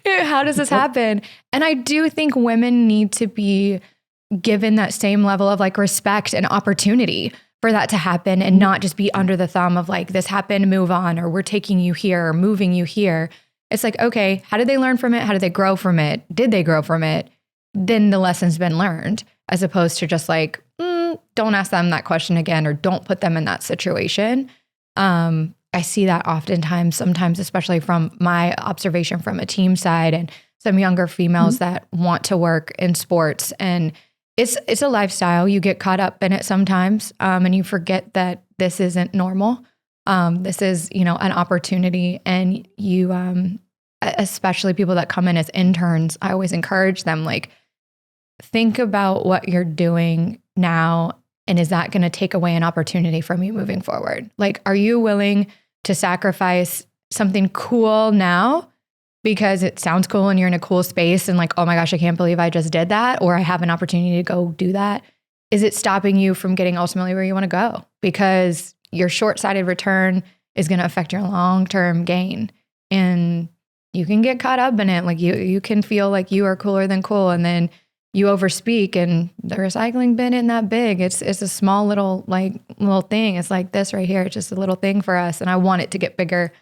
[SPEAKER 3] how does this happen? And I do think women need to be given that same level of like respect and opportunity for that to happen, and not just be under the thumb of like, this happened, move on, or we're taking you here or moving you here. It's like, okay, how did they learn from it? How did they grow from it? Did they grow from it? Then the lesson's been learned, as opposed to just like, don't ask them that question again, or don't put them in that situation. I see that oftentimes, sometimes, especially from my observation from a team side and some younger females that want to work in sports. And it's a lifestyle. You get caught up in it sometimes, and you forget that this isn't normal. This is, an opportunity. And you, especially people that come in as interns, I always encourage them, like, think about what you're doing now, and is that going to take away an opportunity from you moving forward? Like, are you willing to sacrifice something cool now because it sounds cool and you're in a cool space and like, oh my gosh, I can't believe I just did that, or I have an opportunity to go do that? Is it stopping you from getting ultimately where you want to go? Because your short-sighted return is going to affect your long-term gain. And you can get caught up in it. Like you can feel like you are cooler than cool. And then you overspeak, and the recycling bin isn't that big. It's a small little thing. It's like this right here. It's just a little thing for us. And I want it to get bigger.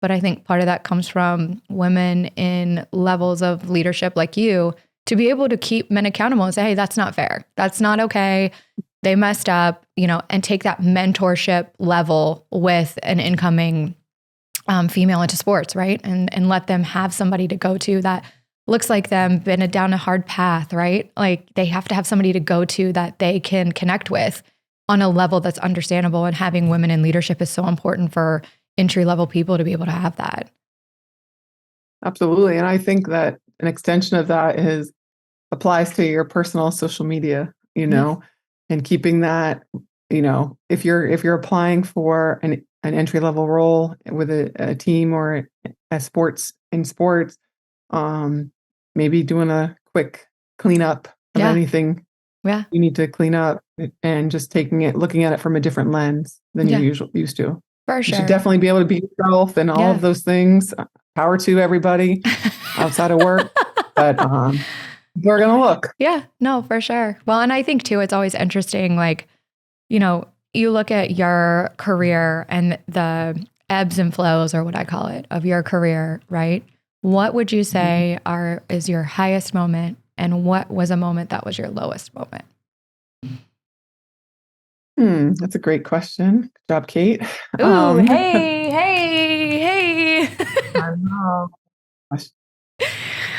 [SPEAKER 3] But I think part of that comes from women in levels of leadership like you to be able to keep men accountable and say, hey, that's not fair. That's not okay. They messed up, and take that mentorship level with an incoming female into sports, right? And let them have somebody to go to that looks like them, been down a hard path, right? Like they have to have somebody to go to that they can connect with on a level that's understandable. And having women in leadership is so important for entry-level people to be able to have that.
[SPEAKER 2] Absolutely. And I think that an extension of that applies to your personal social media, and keeping that, if you're applying for an entry-level role with a team or a sports, maybe doing a quick cleanup of anything you need to clean up, and just looking at it from a different lens than you used to.
[SPEAKER 3] For
[SPEAKER 2] You
[SPEAKER 3] sure.
[SPEAKER 2] should definitely be able to be yourself and all of those things. Power to everybody outside of work, but we're going to look.
[SPEAKER 3] Yeah, no, for sure. Well, and I think too, it's always interesting, like, you look at your career and the ebbs and flows, or what I call it, of your career, right? What would you say is your highest moment, and what was a moment that was your lowest moment?
[SPEAKER 2] That's a great question. Good job, Kate.
[SPEAKER 3] Ooh, hey.
[SPEAKER 2] I know.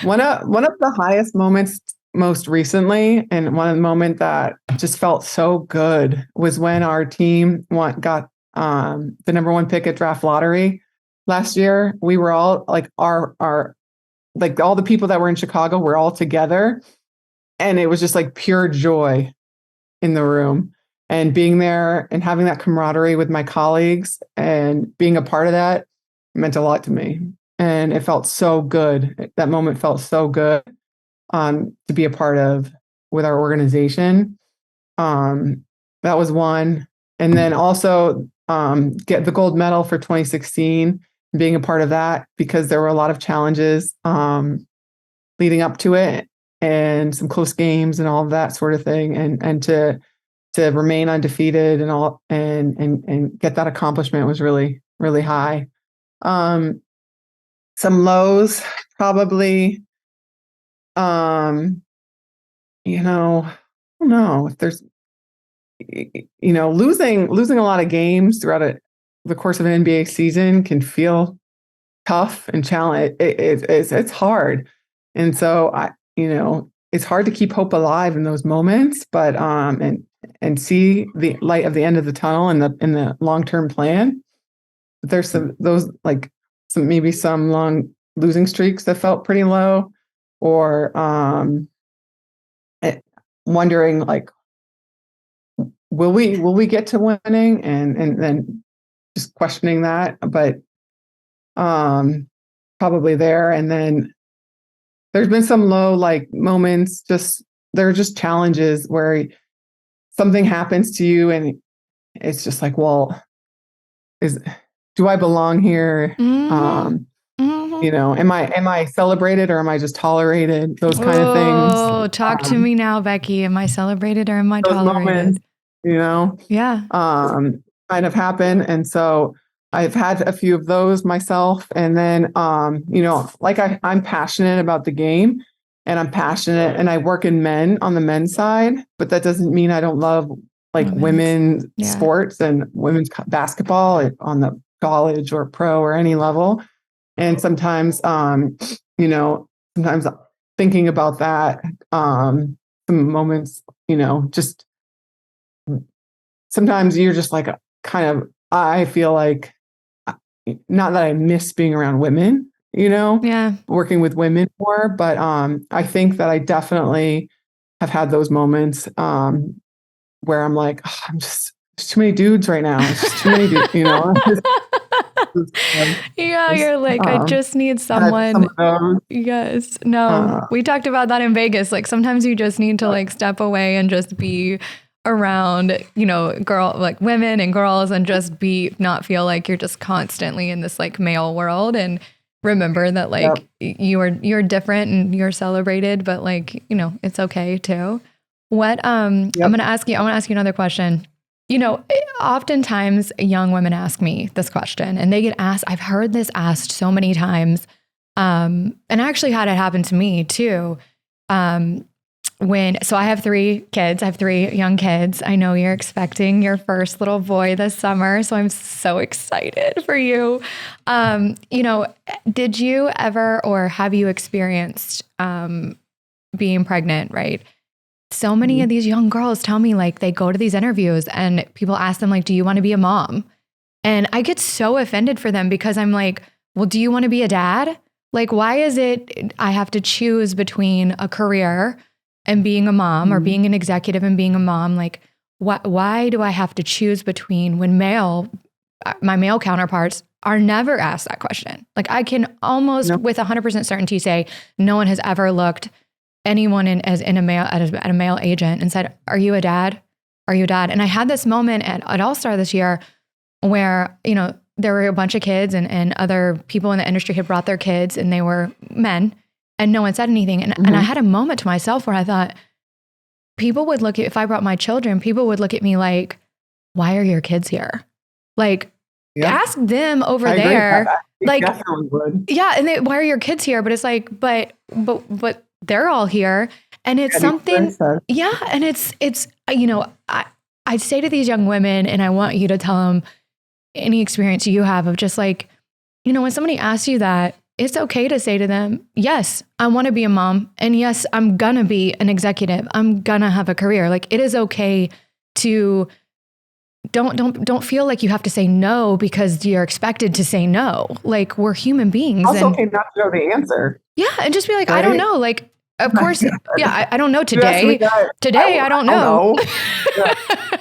[SPEAKER 2] One of the highest moments most recently, and one of the moment that just felt so good, was when our team got the number one pick at draft lottery last year. We were all like our like all the people that were in Chicago were all together, and it was just like pure joy in the room, and being there and having that camaraderie with my colleagues and being a part of that meant a lot to me. And it felt so good. That moment felt so good to be a part of with our organization. That was one. And then also get the gold medal for 2016, being a part of that, because there were a lot of challenges leading up to it, and some close games and all of that sort of thing. And to remain undefeated and all and get that accomplishment was really, really high. Some lows, probably, I don't know if there's, losing a lot of games throughout the course of an NBA season can feel tough and challenge. It's hard. And so it's hard to keep hope alive in those moments, but, and see the light of the end of the tunnel in the long-term plan. But there's maybe some long losing streaks that felt pretty low, or wondering like, will we get to winning, and then just questioning that, but probably there. And then there's been some low moments, there are just challenges where something happens to you and it's just like, well, do I belong here? Am I celebrated, or am I just tolerated? Those kind of things.
[SPEAKER 3] Oh, talk to me now, Becky. Am I celebrated, or am I tolerated?
[SPEAKER 2] Moments,
[SPEAKER 3] yeah.
[SPEAKER 2] Kind of happen. And so I've had a few of those myself. And then, I'm passionate about the game, and I'm passionate, and I work on the men's side, but that doesn't mean I don't love women's sports and women's basketball on the college or pro or any level. And sometimes, sometimes thinking about that, some moments, just sometimes you're just like I feel like, not that I miss being around women, working with women more, but I think that I definitely have had those moments where I'm like, there's too many dudes right now. It's just too many dudes,
[SPEAKER 3] Yeah, you're like, I just need someone. Yes. No, we talked about that in Vegas. Like sometimes you just need to like step away and just be around, like women and girls and just not feel like you're just constantly in this like male world, and remember that like you're different and you're celebrated, but like, it's okay too. What, I'm going to ask you another question. Oftentimes young women ask me this question and they get asked, I've heard this asked so many times. And I actually had it happen to me too. So I have 3 kids. I have 3 young kids. I know you're expecting your first little boy this summer, so I'm so excited for you. Did you ever, or have you experienced being pregnant, right? So many of these young girls tell me like they go to these interviews and people ask them like, do you want to be a mom? And I get so offended for them because I'm like, well, do you want to be a dad? Like, why is it I have to choose between a career and being a mom or being an executive and being a mom? Like, why do I have to choose between when my male counterparts are never asked that question? Like I can almost with 100% certainty say no one has ever looked anyone at a male agent and said, are you a dad? Are you a dad? And I had this moment at All-Star this year where, there were a bunch of kids and other people in the industry had brought their kids and they were men and no one said anything. And I had a moment to myself where I thought if I brought my children, people would look at me like, why are your kids here? Like ask them over there. Like, definitely would. Yeah. And why are your kids here? But it's like, but they're all here. And it's something, and it's, I say to these young women, and I want you to tell them any experience you have of just like, when somebody asks you that, it's okay to say to them, yes, I want to be a mom. And yes, I'm going to be an executive. I'm going to have a career. Like it is okay to don't feel like you have to say no because you're expected to say no. Like we're human beings.
[SPEAKER 2] Also okay not to know the answer.
[SPEAKER 3] Yeah. And just be like, right? I don't know. Like, of course. Yeah. I don't know today. Today, I don't know.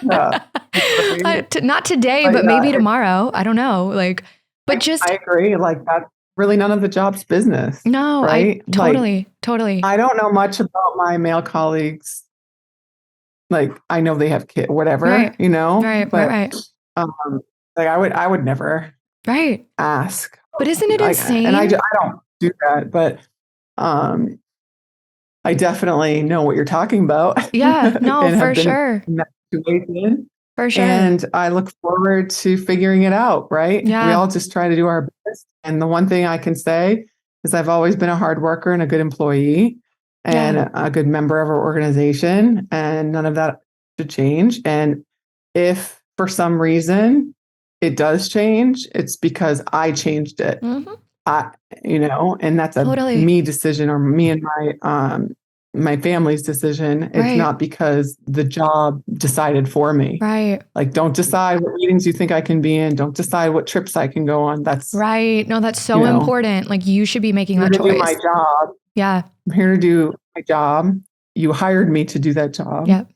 [SPEAKER 3] Not today, but maybe tomorrow. I don't know. Like, but
[SPEAKER 2] I agree. Like that's really none of the job's business.
[SPEAKER 3] No,
[SPEAKER 2] right?
[SPEAKER 3] Totally.
[SPEAKER 2] I don't know much about my male colleagues. Like I know they have kids, whatever,
[SPEAKER 3] right.
[SPEAKER 2] Right. Like I would never ask.
[SPEAKER 3] But isn't it insane?
[SPEAKER 2] And I don't do that, but I definitely know what you're talking about.
[SPEAKER 3] Yeah, no, for sure. For sure.
[SPEAKER 2] And I look forward to figuring it out, right?
[SPEAKER 3] Yeah.
[SPEAKER 2] We all just try to do our best. And the one thing I can say is I've always been a hard worker and a good employee and a good member of our organization. And none of that should change. And if for some reason it does change, it's because I changed it.
[SPEAKER 3] Mm-hmm.
[SPEAKER 2] And that's a me decision or me and my family's decision. It's not because the job decided for me.
[SPEAKER 3] Right.
[SPEAKER 2] Like, don't decide what meetings you think I can be in. Don't decide what trips I can go on. That's
[SPEAKER 3] right. No, that's so important. Like you should be making that choice.
[SPEAKER 2] Do my job.
[SPEAKER 3] Yeah.
[SPEAKER 2] I'm here to do my job. You hired me to do that job.
[SPEAKER 3] Yep.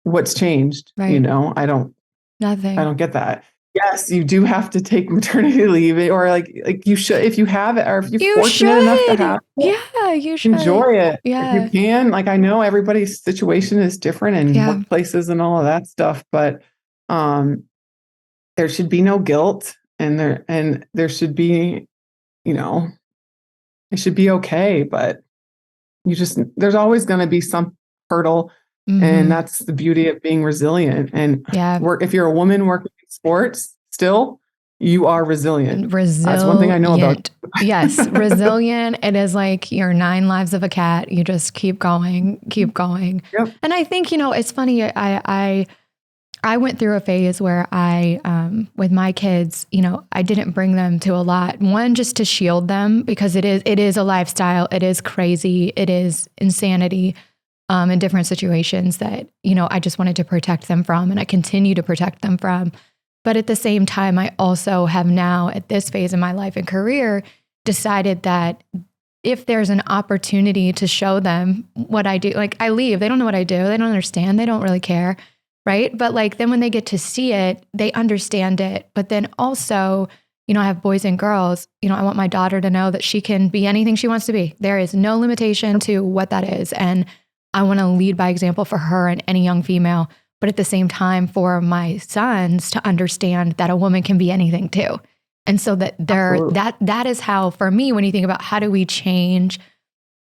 [SPEAKER 2] What's changed?
[SPEAKER 3] Right.
[SPEAKER 2] Nothing. I don't get that. Yes, you do have to take maternity leave, or like you should if you have it, or if you're fortunate enough to have it.
[SPEAKER 3] Yeah, you should
[SPEAKER 2] enjoy it.
[SPEAKER 3] Yeah,
[SPEAKER 2] if you can. Like I know everybody's situation is different in workplaces and all of that stuff, but there should be no guilt, and there should be, it should be okay. But there's always going to be some hurdle. Mm-hmm. And that's the beauty of being resilient and if you're a woman working in sports, still, you are resilient. That's one thing I know about.
[SPEAKER 3] Yes. Resilient. It is like your 9 lives of a cat. You just keep going. Yep. And I think, it's funny. I went through a phase where with my kids, I didn't bring them to a lot. One, just to shield them because it is a lifestyle. It is crazy. It is insanity. In different situations that, I just wanted to protect them from, and I continue to protect them from. But at the same time, I also have now at this phase in my life and career decided that if there's an opportunity to show them what I do, like I leave, they don't know what I do. They don't understand. They don't really care. Right. But like, then when they get to see it, they understand it. But then also I have boys and girls, I want my daughter to know that she can be anything she wants to be. There is no limitation to what that is. And I want to lead by example for her and any young female, but at the same time for my sons to understand that a woman can be anything too. And so that that is how, for me, when you think about how do we change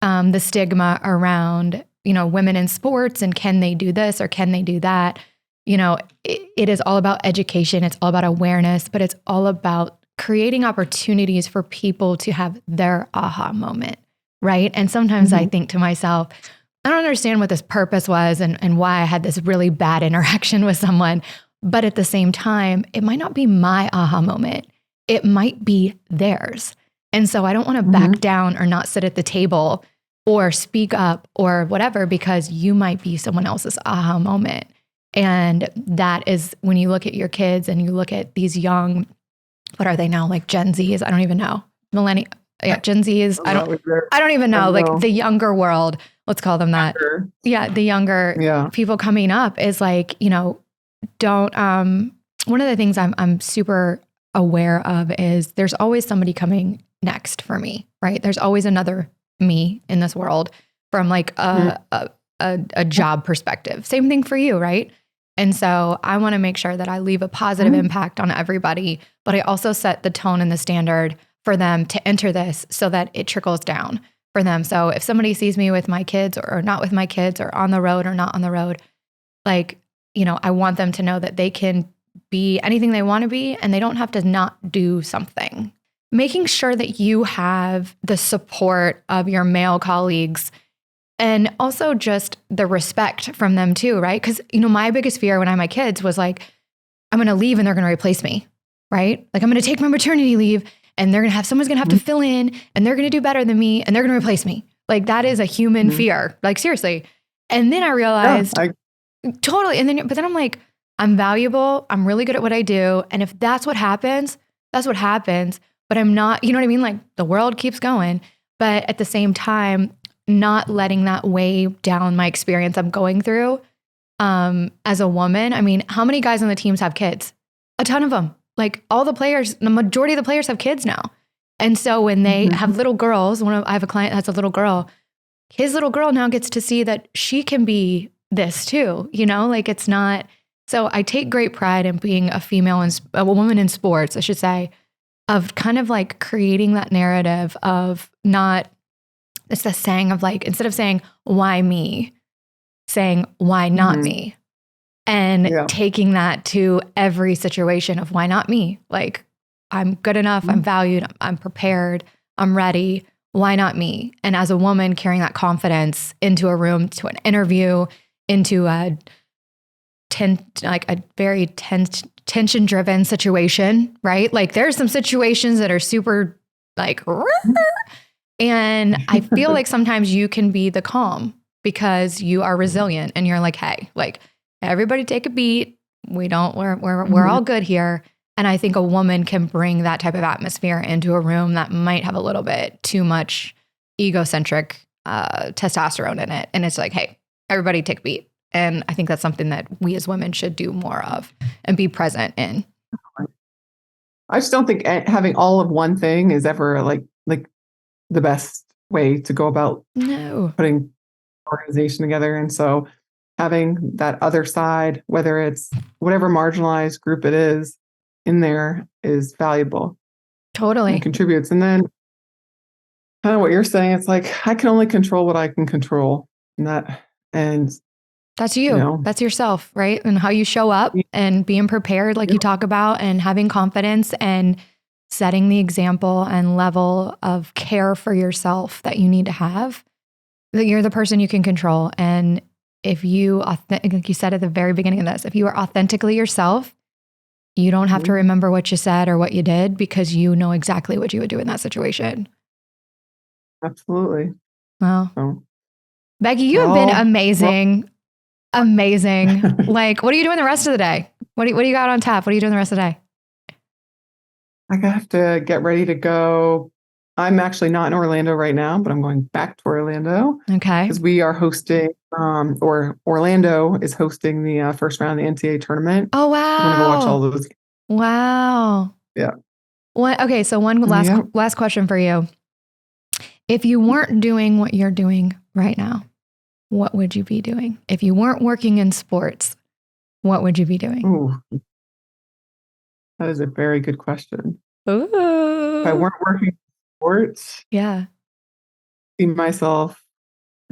[SPEAKER 3] the stigma around, women in sports and can they do this or can they do that? It is all about education. It's all about awareness, but it's all about creating opportunities for people to have their aha moment, right? And sometimes I think to myself, I don't understand what this purpose was and why I had this really bad interaction with someone. But at the same time, it might not be my aha moment. It might be theirs. And so I don't want to back down or not sit at the table or speak up or whatever, because you might be someone else's aha moment. And that is when you look at your kids and you look at these young, what are they now? Like Gen Zs? I don't even know. Millennial. Yeah, Gen Zs. I don't even know. Like the younger world, let's call them that. Yeah. The younger people coming up is like, don't, one of the things I'm super aware of is there's always somebody coming next for me, right? There's always another me in this world from like a job perspective. Same thing for you, right? And so I want to make sure that I leave a positive impact on everybody, but I also set the tone and the standard for them to enter this so that it trickles down for them. So if somebody sees me with my kids or not with my kids or on the road or not on the road, like, I want them to know that they can be anything they want to be and they don't have to not do something. Making sure that you have the support of your male colleagues and also just the respect from them too, right? Because, my biggest fear when I had my kids was like, I'm going to leave and they're going to replace me, right? Like I'm going to take my maternity leave and someone's going to have to fill in and they're going to do better than me and they're going to replace me. Like that is a human fear, like seriously. And then I realized totally. But then I'm like, I'm valuable. I'm really good at what I do. And if that's what happens, that's what happens. But I'm not, you know what I mean? Like the world keeps going. But at the same time, not letting that weigh down my experience I'm going through as a woman. I mean, how many guys on the teams have kids? A ton of them. Like all the players, the majority of the players have kids now. And so when they have little girls, I have a client that has a little girl, his little girl now gets to see that she can be this too, like it's not. So I take great pride in being a woman in sports, I should say, of kind of like creating that narrative of not, it's the saying of like, instead of saying, why me, saying, why not me? And taking that to every situation of why not me? Like, I'm good enough, I'm valued, I'm prepared, I'm ready. Why not me? And as a woman, carrying that confidence into a room, to an interview, into a very tension-driven situation, right? Like there's some situations that are super like, and I feel like sometimes you can be the calm because you are resilient and you're like, hey, like everybody take a beat. We're all good here. And I think a woman can bring that type of atmosphere into a room that might have a little bit too much egocentric testosterone in it. And it's like, hey, everybody take a beat. And I think that's something that we as women should do more of and be present in.
[SPEAKER 2] I just don't think having all of one thing is ever like the best way to go about putting organization together. And so having that other side, whether it's whatever marginalized group it is in there, is valuable.
[SPEAKER 3] Totally.
[SPEAKER 2] And contributes. And then kind of what you're saying, it's like, I can only control what I can control. And
[SPEAKER 3] that's you. That's yourself, right? And how you show up and being prepared, like you talk about, and having confidence and setting the example and level of care for yourself that you need to have, that you're the person you can control. And if you, like you said at the very beginning of this, if you are authentically yourself, you don't have to remember what you said or what you did because you know exactly what you would do in that situation.
[SPEAKER 2] Absolutely.
[SPEAKER 3] Well, Becky, you have been amazing. Amazing. Like, what are you doing the rest of the day? What do you got on tap? What are you doing the rest of the day?
[SPEAKER 2] I have to get ready to go. I'm actually not in Orlando right now, but I'm going back to Orlando.
[SPEAKER 3] Okay.
[SPEAKER 2] Because we are hosting, or Orlando is hosting the first round of the NCAA tournament.
[SPEAKER 3] Oh, wow.
[SPEAKER 2] I'm going to go watch all those.
[SPEAKER 3] Wow.
[SPEAKER 2] Yeah.
[SPEAKER 3] Okay, so one last question for you. If you weren't doing what you're doing right now, what would you be doing? If you weren't working in sports, what would you be doing?
[SPEAKER 2] Ooh, that is a very good question.
[SPEAKER 3] Ooh.
[SPEAKER 2] If I weren't working in sports,
[SPEAKER 3] Yeah.
[SPEAKER 2] see myself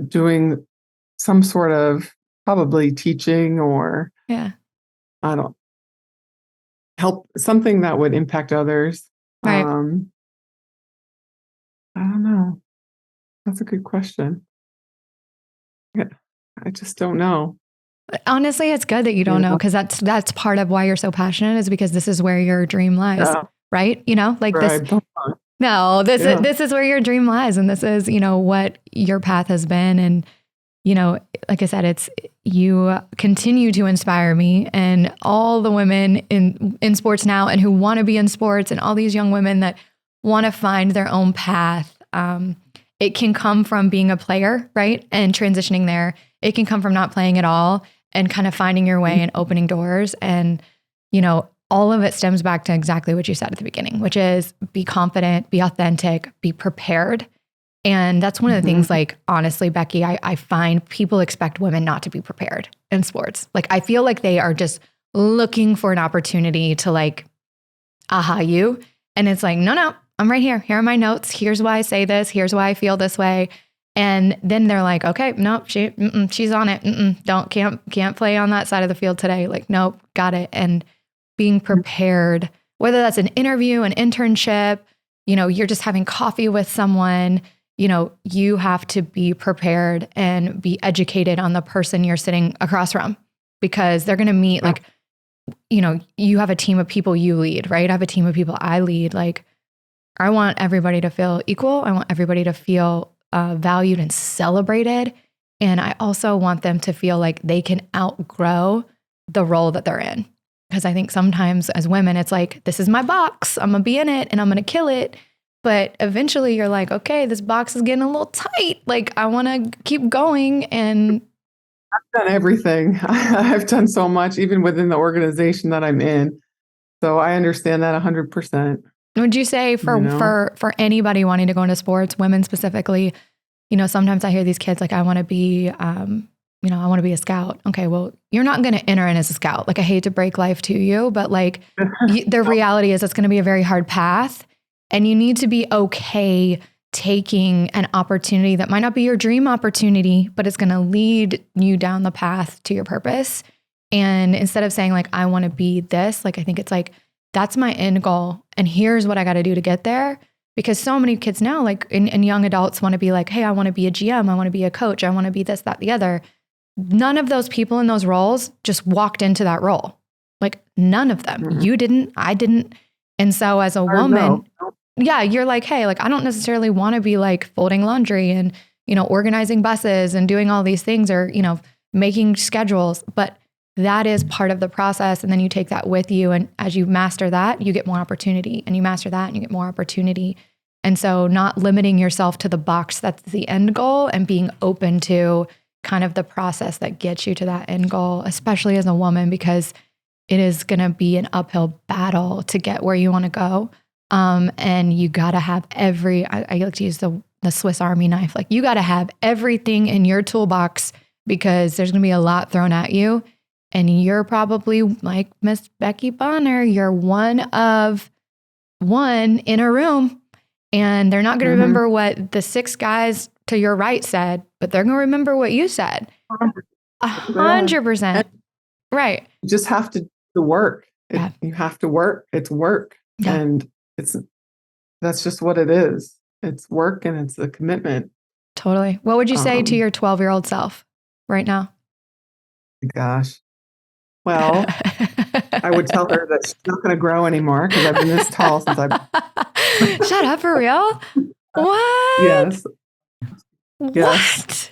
[SPEAKER 2] doing some sort of probably teaching or
[SPEAKER 3] Yeah.
[SPEAKER 2] I don't help something that would impact others.
[SPEAKER 3] Right.
[SPEAKER 2] I don't know. That's a good question. Yeah, I just don't know.
[SPEAKER 3] Honestly, it's good that you don't know, because that's part of why you're so passionate, is because this is where your dream lies,
[SPEAKER 2] Yeah,
[SPEAKER 3] right? Like this.
[SPEAKER 2] right. Don't know.
[SPEAKER 3] No,
[SPEAKER 2] Yeah.
[SPEAKER 3] this is where your dream lies, and this is what your path has been, and like I said, it's you continue to inspire me and all the women in sports now and who want to be in sports, and all these young women that want to find their own path. It can come from being a player, right? And transitioning there. It can come from not playing at all and kind of finding your way and opening doors. And, all of it stems back to exactly what you said at the beginning, which is be confident, be authentic, be prepared. And that's one of the things, like, honestly, Becky, I find people expect women not to be prepared in sports. Like, I feel like they are just looking for an opportunity to, like, aha you. And it's like, no, I'm right here. Here are my notes. Here's why I say this. Here's why I feel this way. And then they're like, okay, nope, she's on it. Can't play on that side of the field today. Like, nope, got it. And being prepared, whether that's an interview, an internship, you're just having coffee with someone, you have to be prepared and be educated on the person you're sitting across from, because they're going to meet, like, you have a team of people you lead, right? I have a team of people I lead. Like, I want everybody to feel equal. I want everybody to feel valued and celebrated. And I also want them to feel like they can outgrow the role that they're in. Because I think sometimes as women, it's like, this is my box. I'm going to be in it and I'm going to kill it. But eventually you're like, okay, this box is getting a little tight. Like, I want to keep going. And
[SPEAKER 2] I've done everything. I've done so much, even within the organization that I'm in. So I understand that 100%.
[SPEAKER 3] would you say for anybody wanting to go into sports, women specifically, sometimes I hear these kids like, I want to be, I want to be a scout. Okay, well, you're not going to enter in as a scout. Like, I hate to break life to you, but like the reality is it's going to be a very hard path, and you need to be okay taking an opportunity that might not be your dream opportunity, but it's going to lead you down the path to your purpose. And instead of saying like, I want to be this, like, I think it's like, that's my end goal, and here's what I got to do to get there. Because so many kids now, like, and young adults want to be like, hey, I want to be a GM. I want to be a coach. I want to be this, that, the other. None of those people in those roles just walked into that role. Like, none of them.
[SPEAKER 2] Mhm.
[SPEAKER 3] You didn't, I didn't. And so as a woman, yeah, you're like, hey, like, I don't necessarily want to be like folding laundry and, organizing buses and doing all these things, or, making schedules. But that is part of the process. And then you take that with you. And as you master that, you get more opportunity, and you master that and you get more opportunity. And so not limiting yourself to the box that's the end goal, and being open to kind of the process that gets you to that end goal, especially as a woman, because it is going to be an uphill battle to get where you want to go. And you got to have I like to use the Swiss Army knife. Like, you got to have everything in your toolbox, because there's going to be a lot thrown at you. And you're probably like Miss Becky Bonner. You're one of one in a room, and they're not going to remember what the six guys to your right said, but they're going to remember what you said. 100%. Right.
[SPEAKER 2] You just have to do the work.
[SPEAKER 3] Yeah.
[SPEAKER 2] You have to work. It's work.
[SPEAKER 3] Yeah.
[SPEAKER 2] And that's just what it is. It's work, and it's a commitment.
[SPEAKER 3] Totally. What would you say to your 12-year-old self right now?
[SPEAKER 2] Gosh. Well, I would tell her that she's not going to grow anymore, because I've been this tall since I've...
[SPEAKER 3] Shut up, for real? What?
[SPEAKER 2] Yes.
[SPEAKER 3] What?
[SPEAKER 2] Yes.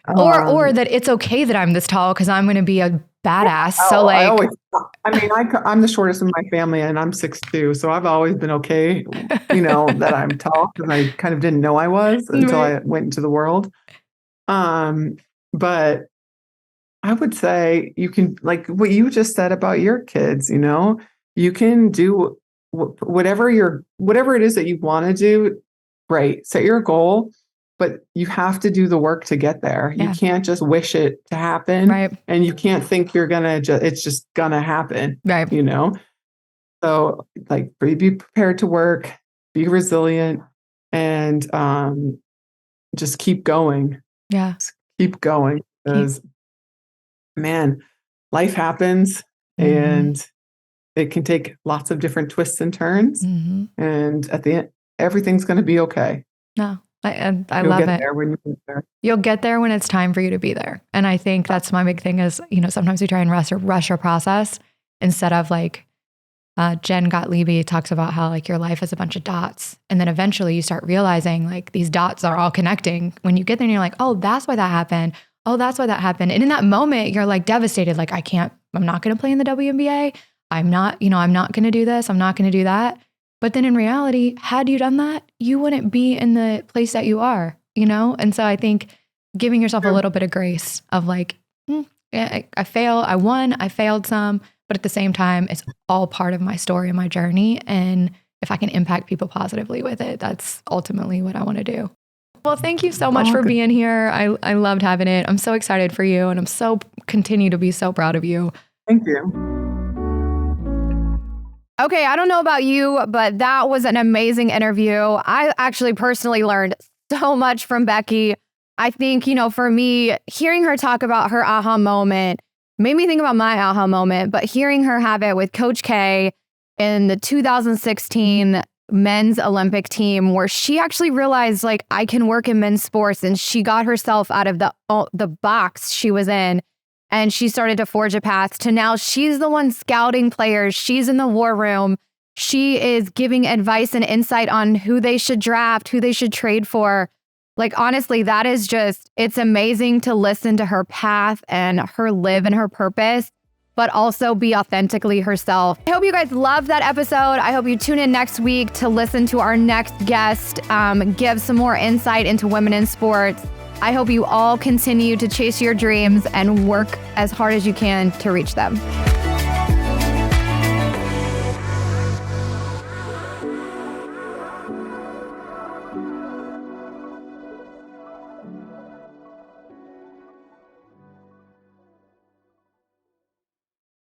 [SPEAKER 3] Or that it's okay that I'm this tall, because I'm going to be a badass. So like,
[SPEAKER 2] I'm the shortest in my family, and I'm 6'2", so I've always been okay, that I'm tall, because I kind of didn't know I was until I went into the world. But I would say you can, like what you just said about your kids, you can do whatever it is that you want to do, great. Set your goal, but you have to do the work to get there.
[SPEAKER 3] Yeah.
[SPEAKER 2] You can't just wish it to happen.
[SPEAKER 3] Right.
[SPEAKER 2] And you can't think it's just gonna happen.
[SPEAKER 3] Right.
[SPEAKER 2] You know? So like be prepared to work, be resilient, and just keep going.
[SPEAKER 3] Yeah.
[SPEAKER 2] Just keep going. Because man, life happens and it can take lots of different twists and turns. And at the end, everything's going to be okay.
[SPEAKER 3] No, I
[SPEAKER 2] You'll
[SPEAKER 3] love
[SPEAKER 2] get
[SPEAKER 3] it.
[SPEAKER 2] there when you get there.
[SPEAKER 3] You'll get there when it's time for you to be there. And I think that's my big thing is, you know, sometimes we try and rush our process instead of like, Jen Gottlieb talks about how like your life is a bunch of dots. And then eventually you start realizing like these dots are all connecting. When you get there and you're like, oh, that's why that happened. Oh, that's why that happened. And in that moment, you're like devastated. Like, I'm not going to play in the WNBA. I'm not going to do this. I'm not going to do that. But then in reality, had you done that, you wouldn't be in the place that you are, you know? And so I think giving yourself a little bit of grace of like, I failed, I won, I failed some, but at the same time, it's all part of my story and my journey. And if I can impact people positively with it, that's ultimately what I want to do. Well, thank you so much for being here. I loved having it. I'm so excited for you and I'm continue to be so proud of you.
[SPEAKER 2] Thank you.
[SPEAKER 1] Okay, I don't know about you, but that was an amazing interview. I actually personally learned so much from Becky. I think, you know, for me, hearing her talk about her aha moment made me think about my aha moment, but hearing her have it with Coach K in the 2016 men's Olympic team, where she actually realized like I can work in men's sports, and she got herself out of the box she was in. And she started to forge a path to now she's the one scouting players. She's in the war room. She is giving advice and insight on who they should draft, who they should trade for. Like, honestly, that is just, it's amazing to listen to her path and her live and her purpose, but also be authentically herself. I hope you guys loved that episode. I hope you tune in next week to listen to our next guest, give some more insight into women in sports. I hope you all continue to chase your dreams and work as hard as you can to reach them.